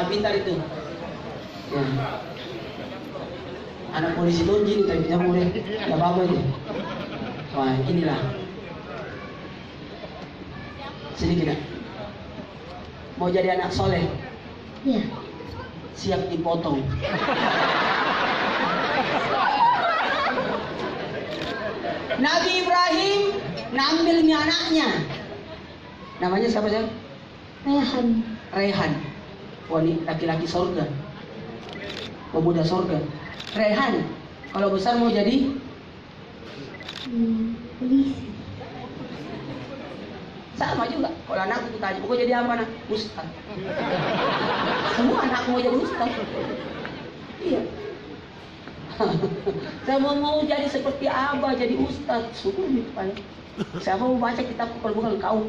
Pintar itu. Ya. Anak polisi tuh gini tapi tidak boleh. Tidak apa-apa itu. Wah inilah. Sini kita. Mau jadi anak soleh? Iya. Siap dipotong. Nabi Ibrahim ngambilnya anaknya. Namanya siapa sih? Rehan. Wanita laki-laki sorga. Pemuda sorga. Rehan. Kalau besar mau jadi polisi. Sama juga. Kalau anakku tanya, mau jadi apa nak? Ustaz. Semua anak mau jadi ustaz. Iya. Saya mau jadi seperti Abah, jadi ustaz. Syukur gitu Pak. Siapa mau baca kitab kalau bukan kau?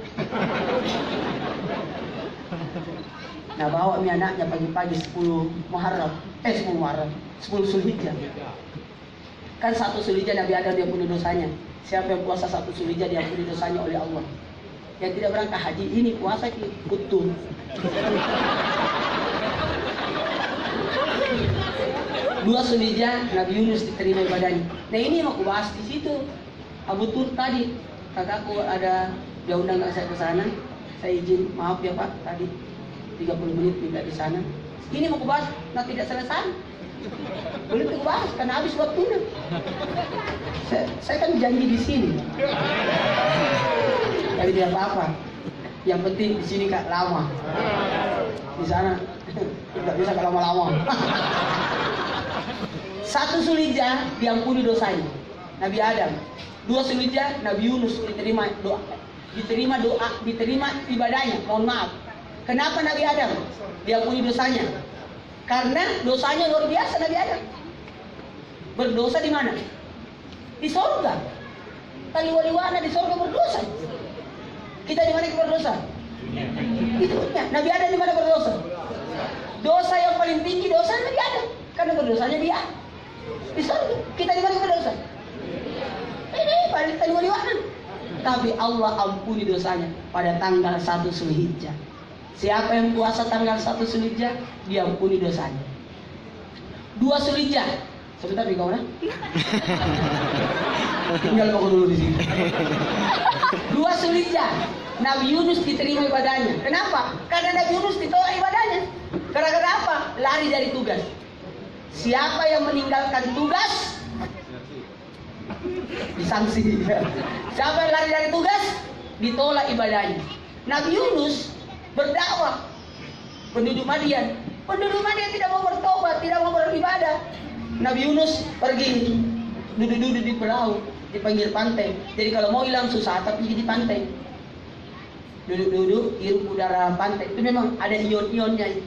Nah bawa mi anaknya pagi-pagi 10 Muharram. 10 Muharram. 10 Zulhijjah. Kan 1 Zulhijjah Nabi Adam dia punya dosanya. Siapa yang puasa 1 Zulhijjah dia punya dosanya oleh Allah. Yang tidak berangkat haji ini puasa utuh. Dua Zulhijjah Nabi Yunus diterima ibadahnya. Nah ini yang aku bahas di situ. Abu Tur tadi kakakku ada dia undang saya ke sana. Saya izin maaf ya Pak tadi 30 menit tidak di sana. Ini mau aku bahas, nah tidak selesai. Belum aku bahas karena habis waktunya. Saya kan janji di sini. Tapi tidak apa-apa. Yang penting di sini Kak lama. Di di sana tidak bisa lama-lama. 1 Zulhijjah diampuni dosanya Nabi Adam. 2 Zulhijjah Nabi Yunus diterima ibadahnya. Mohon maaf. Kenapa Nabi Adam diampuni dosanya? Karena dosanya luar biasa Nabi Adam. Berdosa di mana? Di sorga. Taliwaliwana di sorga berdosa. Kita di mana kita berdosa? Di dunia. Nabi Adam di mana berdosa? Dosa yang paling tinggi dosa Nabi Adam. Karena berdosanya dia di sorga. Kita di mana berdosa? Ini paling taliwaliwana. Tapi Allah ampuni dosanya pada tanggal 1 Zulhijjah. Siapa yang puasa tanggal 1 Zulhijjah, diampuni dosanya. 2 Zulhijjah. Sebentar kau nah. Tinggal kau dulu di sini. 2 Zulhijjah. Nabi Yunus diterima ibadahnya. Kenapa? Karena Nabi Yunus ditolak ibadahnya. Gara-gara apa? Lari dari tugas. Siapa yang meninggalkan tugas, disanksi. Siapa yang lari dari tugas, ditolak ibadahnya. Nabi Yunus berdakwah penduduk Madian. Penduduk Madian tidak mau bertobat, tidak mau beribadah. Nabi Yunus pergi duduk-duduk di perahu di pinggir pantai. Jadi kalau mau hilang susah, tapi di pantai. Duduk-duduk, hirup udara pantai. Itu memang ada ion-ionnya.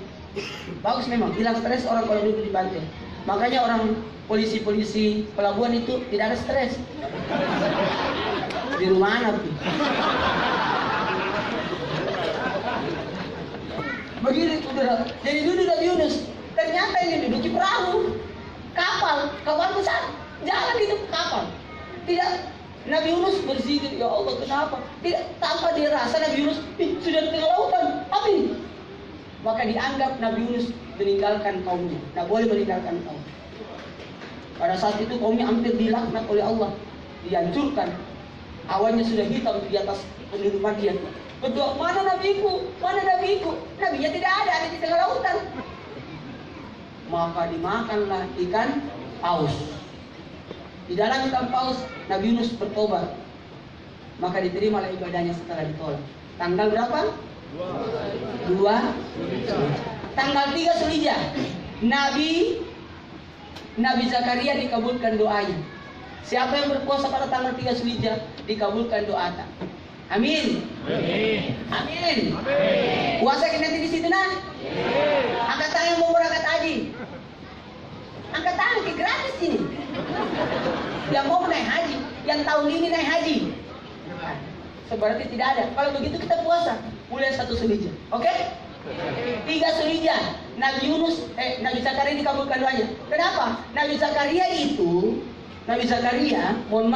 Bagus memang, hilang stres orang kalau duduk di pantai. Makanya orang polisi-polisi pelabuhan itu tidak ada stres. Di rumah anak. Begini saudara. Jadi duduk Nabi Yunus. Ternyata ini duduk di perahu. Kapal besar. Jalan itu kapal. Tidak. Nabi Yunus berzikir, ya Allah kenapa? Tidak, tanpa dia rasa Nabi Yunus sudah di tengah lautan. Apa ini? Maka dianggap Nabi Yunus meninggalkan kaumnya. Tidak boleh meninggalkan kaum. Pada saat itu kaumnya hampir dilaknat oleh Allah, dihancurkan. Awannya sudah hitam di atas penduduk Madian. Berdoa, mana nabiku? Mana nabiku? Nabinya tidak ada di tengah lautan. Maka dimakanlah ikan paus. Di dalam ikan paus, Nabi Yunus bertobat. Maka diterimalah ibadahnya setelah ditolak. Tanggal berapa? 2. Tanggal 3 Zulhijjah. Nabi Zakaria dikabulkan doanya. Siapa yang berpuasa pada tanggal 3 Zulhijjah dikabulkan doanya. Amin. Amin. Puasa kita nanti di situ nah. Angkat tangan yang mau berangkat haji. Angkat tangan ke gratis ini. Yang mau naik haji, yang tahun ini naik haji. Berarti tidak ada. Kalau begitu kita puasa mulai 1 Zulhijjah. Oke? 3 Zulhijjah. Nabi Zakaria dikabulkan doanya. Kenapa? Nabi Zakaria, mohon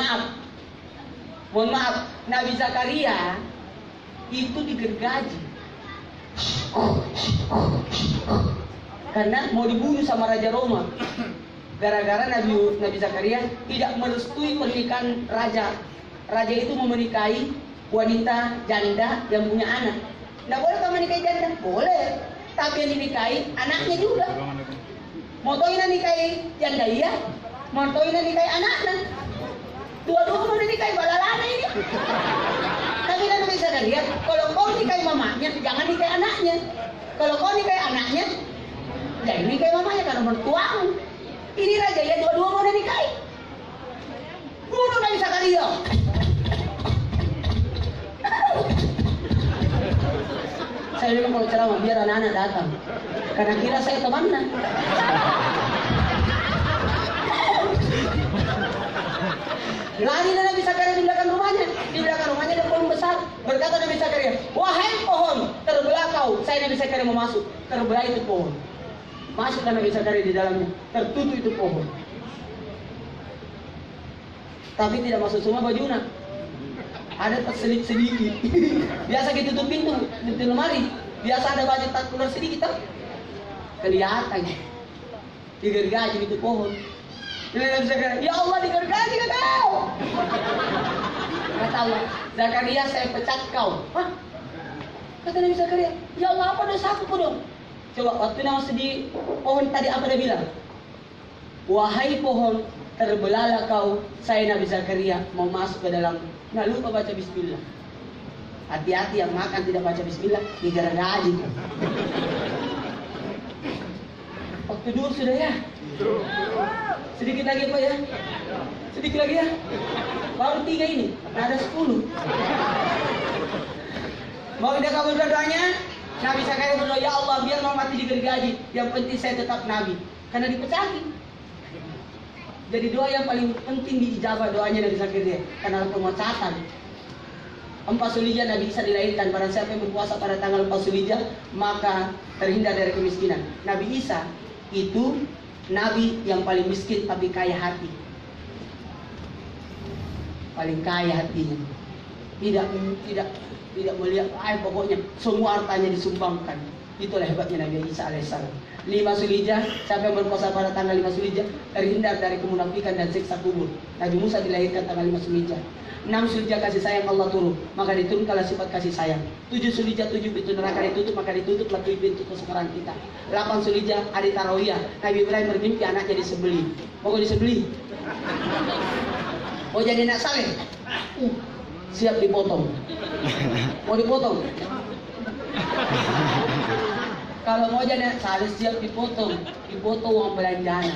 maaf, Nabi Zakaria itu digergaji. Karena mau dibunuh sama Raja Roma. Gara-gara Nabi Zakaria tidak merestui pernikahan raja. Raja itu mau menikahi wanita janda yang punya anak. Tidak boleh kamu menikahi janda? Boleh. Tapi yang dinikahi anaknya juga. Mau toina nikahi janda iya, mau toina nikahi anaknya. Dua-dua mau nikahi balalana ini. Tapi Nabi Zakaria, kalau kau nikahi mamanya, jangan nikahi anaknya. Kalau kau nikahi anaknya, jangan nikahi mamanya karena mertuamu. Ini raja ya dua-dua mau nikahi. Bunuh Nabi Zakaria. Saya memang kalau ceramah biar anak-anak datang, karena kira saya temannya. Lari Nabi Zakaria di belakang rumahnya. Di belakang rumahnya ada pohon besar. Berkata Nabi Zakaria, wahai pohon, terbelah kau. Saya Nabi Zakaria mau masuk, terbelah itu pohon. Masuklah Nabi Zakaria di dalamnya, tertutup itu pohon. Tapi tidak masuk semua bajunya. Ada terselip sedikit. Biasa kita tutup pintu di lemari. Biasa ada baju tak keluar sedikit tak? Kelihatan. Digergaji itu pohon. Nabi Zakaria, ya Allah digergaji ke kau. Kata Allah, Zakaria saya pecat kau. Hah? Kata Nabi Zakaria, ya Allah apa dosaku dong? Coba waktu masih di pohon tadi apa dia bilang? Wahai pohon, terbelahlah kau. Saya Nabi Zakaria mau masuk ke dalam. Nah lupa baca bismillah. Hati-hati yang makan tidak baca bismillah, digergaji. Tidur sudah ya? Sedikit lagi Pak ya? Sedikit lagi ya? Baru 3 ini, nah ada 10. Mau kita kabulkan doanya? Nabi Zakaria berdoa, ya Allah biar mau mati digergaji, yang penting saya tetap Nabi. Karena dipecahin. Jadi doa yang paling penting diijabah doanya Nabi Zakaria, karena pemecatan. 4 Zulhijjah Nabi Isa dilahirkan. Barang siapa yang berpuasa pada tanggal 4 Zulhijjah maka terhindar dari kemiskinan. Nabi Isa itu Nabi yang paling miskin tapi kaya hati. Paling kaya hatinya. Tidak melihat pokoknya semua hartanya disumbangkan. Itulah hebatnya Nabi Isa alaihissalam. 5 Zulhijjah, siapa yang berpuasa pada tanggal 5 Zulhijjah terhindar dari kemunafikan dan siksa kubur. Nabi Musa dilahirkan tanggal 5 Zulhijjah. 6 Zulhijjah kasih sayang Allah turun, maka diturunkanlah sifat kasih sayang. 7 Zulhijjah 7 pintu neraka ditutup, maka ditutuplah 7 pintu kesukaran kita. 8 Zulhijjah hari Tarawiyah, Nabi Ibrahim bermimpi anaknya disembelih. Mau disembelih? Mau jadi anak saleh? Siap dipotong. Mau dipotong? Kalau mau jadi anak saleh siap dipotong. Dipotong uang belanjaan.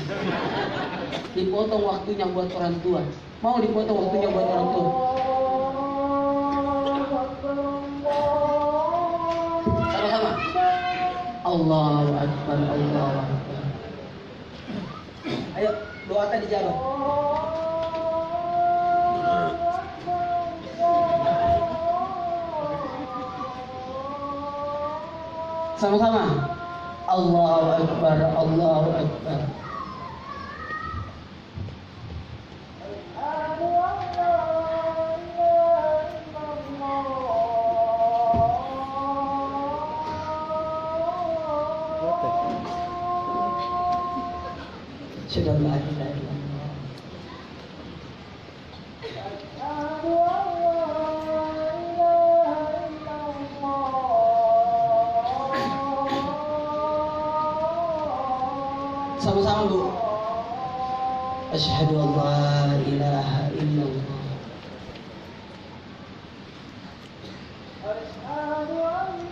Dipotong waktunya buat orang tua. Mau dipotong waktunya buat orang tua. Sama-sama. Allahu Akbar, Allahu Akbar. Ayo doa tadi dijawab. Sama-sama. Allahu Akbar, Allahu Akbar. Sudah la ilaha illallah. Sama-sama Bu. Asyhadu an la ilaha illallah.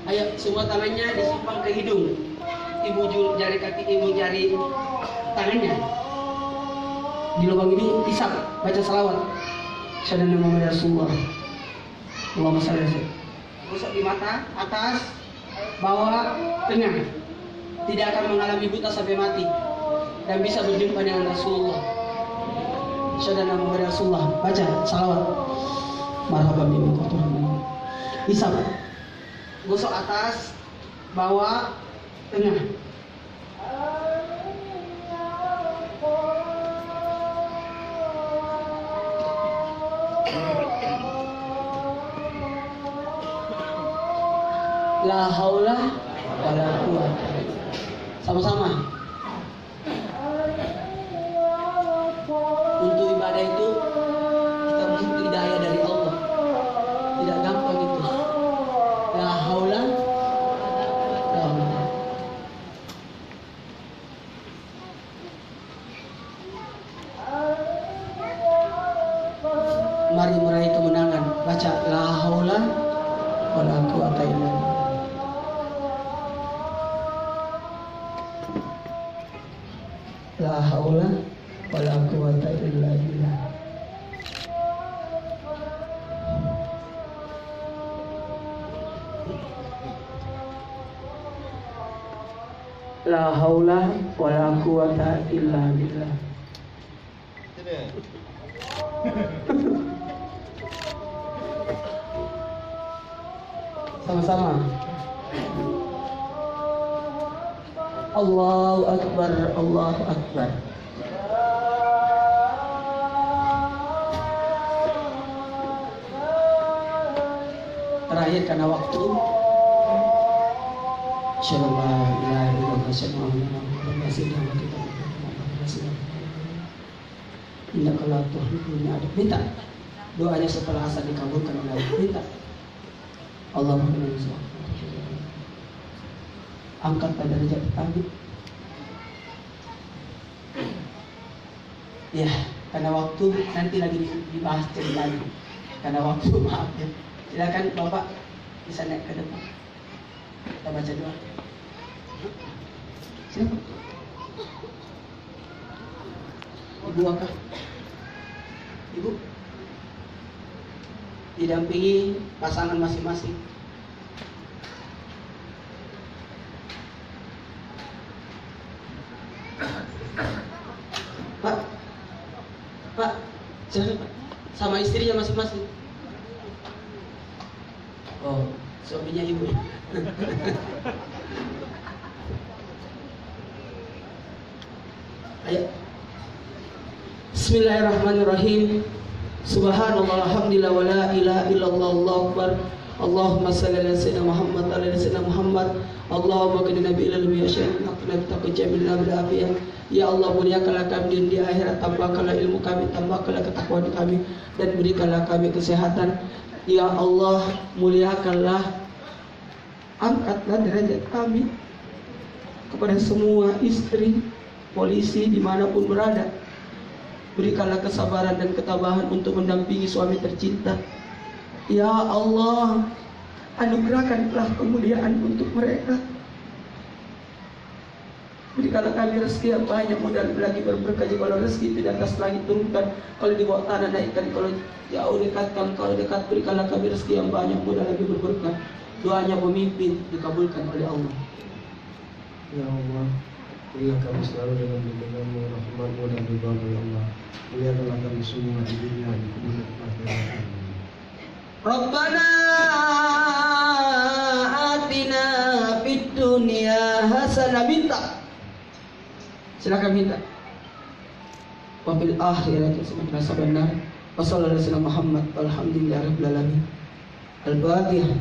Ayo semua tangannya disimpan ke hidung. Ibu jari kaki, ibu jari tangannya di lubang ini isap, baca salawat. Asyhadu anna Muhammadar Rasulullah. Allahumma shalli alaihi wasallam. Gosok di mata, atas, bawah, tengah. Tidak akan mengalami buta sampai mati dan bisa berjumpa dengan Rasulullah. Asyhadu anna Muhammadar Rasulullah. Baca salawat. Marhaban bikum. Isap. Gosok atas, bawah, tengah. La haula wala quwwata. Sama-sama. Untuk ibadah itu kita butuh hidayah dari Allah. Tidak gampang itu. La haula wala quwwata. Mari meraih kemenangan. Baca la haula wala quwwata illa billah. La haula wala quwwata illa billah. La haula wala quwwata illa billah. Sama-sama. Allahu Akbar, Allahu Akbar. Terakhir karena waktu. Insyaallah la ilaha illallah Muhammadur Rasulullah. Inna kalau Tuhan ada minta doanya setelah asar dikabulkan oleh Allah. Minta Allah mengenal. Angkat pada derajat tadi. Ya, karena waktu nanti lagi dibahas ceritanya. Karena waktu maaf ya. Silakan Bapak bisa naik ke depan. Kita baca doa. Silakan. berdua kah? Ibu? Didampingi pasangan masing-masing. Pak, Pak, jangan Pak, sama istrinya masing-masing. Oh, suaminya ibu. Ayo. Bismillahirrahmanirrahim. Subhanallah, alhamdulillah, wa la ilaha illallah, Allahu akbar. Allahumma salli ala sayyidina Muhammad wa ala sayyidina Muhammad. Allahumma qina nabi ilal miyasyan aqna taqajjabil bil afiyah. Ya Allah, muliakanlah kami di akhirat, tambahkanlah ilmu kami, tambahkanlah ketakwaan kami, dan berikanlah kami kesehatan. Ya Allah, muliakanlah, angkatlah derajat kami kepada semua istri polisi dimanapun berada. Berikanlah kesabaran dan ketabahan untuk mendampingi suami tercinta. Ya Allah, anugerahkanlah kemuliaan untuk mereka. Berikanlah kami rezeki yang banyak, modal lagi berberkah. Kalau rezeki di atas langit turunkan, kalau di bawah tanah naikkan, kalau jauh dekatkan, kalau dekat berikanlah kami rezeki yang banyak, modal lagi berberkah. Doanya pemimpin dikabulkan oleh Allah. Ya Allah, berilah kami selalu dengan lindunganmu, rahmatmu dan ridhamu ya Allah. Muliakanlah kami semua di dunia, di kemudian akhirat. Rabbana atina fid dunya hasanah, minta. Silakan minta. Wa fil akhirati hasanah. Wa sallallahu alaihi wasallam Muhammad walhamdulillahirabbil alamin. Al-Fatihah.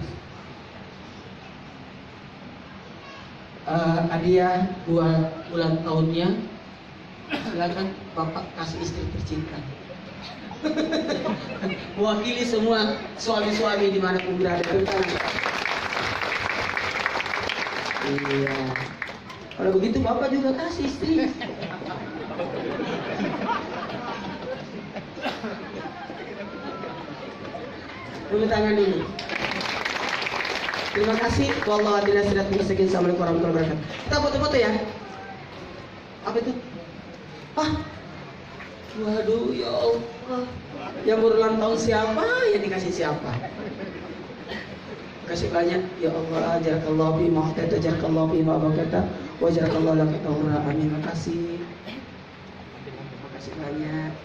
Hadiah buat ulang tahunnya. Silakan Bapak kasih istri tercinta. Mewakili semua suami-suami dimanapun berada. Iya. Kalau begitu Bapak juga kasih istri. Tepuk tangan dulu. Terima kasih. Wallahu a'lam bishawab. Assalamualaikum warahmatullahi wabarakatuh. Kita foto-foto ya. Apa itu? Ah, waduh, ya Allah. Yang berulang tahun siapa? Yang dikasih siapa? Kasih banyak. Ya Allah, jarakallahu fi ma atata, jarakallahu fi ma bakata, wa jarakallahu laka tahura. Amin. Makasih. Makasih banyak.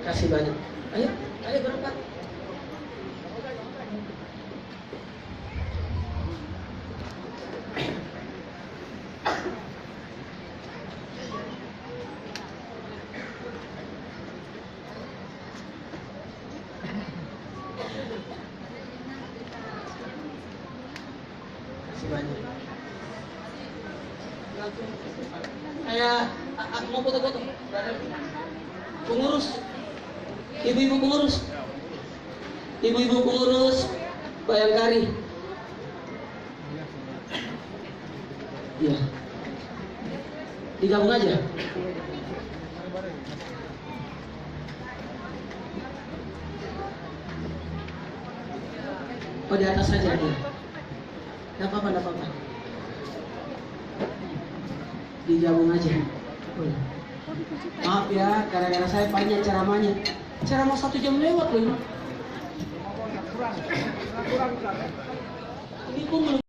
Kasih banyak. Ayo, ayo berempat. Kasih banyak. Saya mau foto-foto. Pengurus. Ibu-ibu pengurus, ibu-ibu pengurus Bayangkari, ya, digabung aja. Oh, di atas saja dia. Tidak apa-apa, tidak apa-apa. Digabung aja. Oh, ya. Maaf ya, gara-gara saya panjang ceramahnya. Ceramah 1 jam lewat loh. Ini pun belum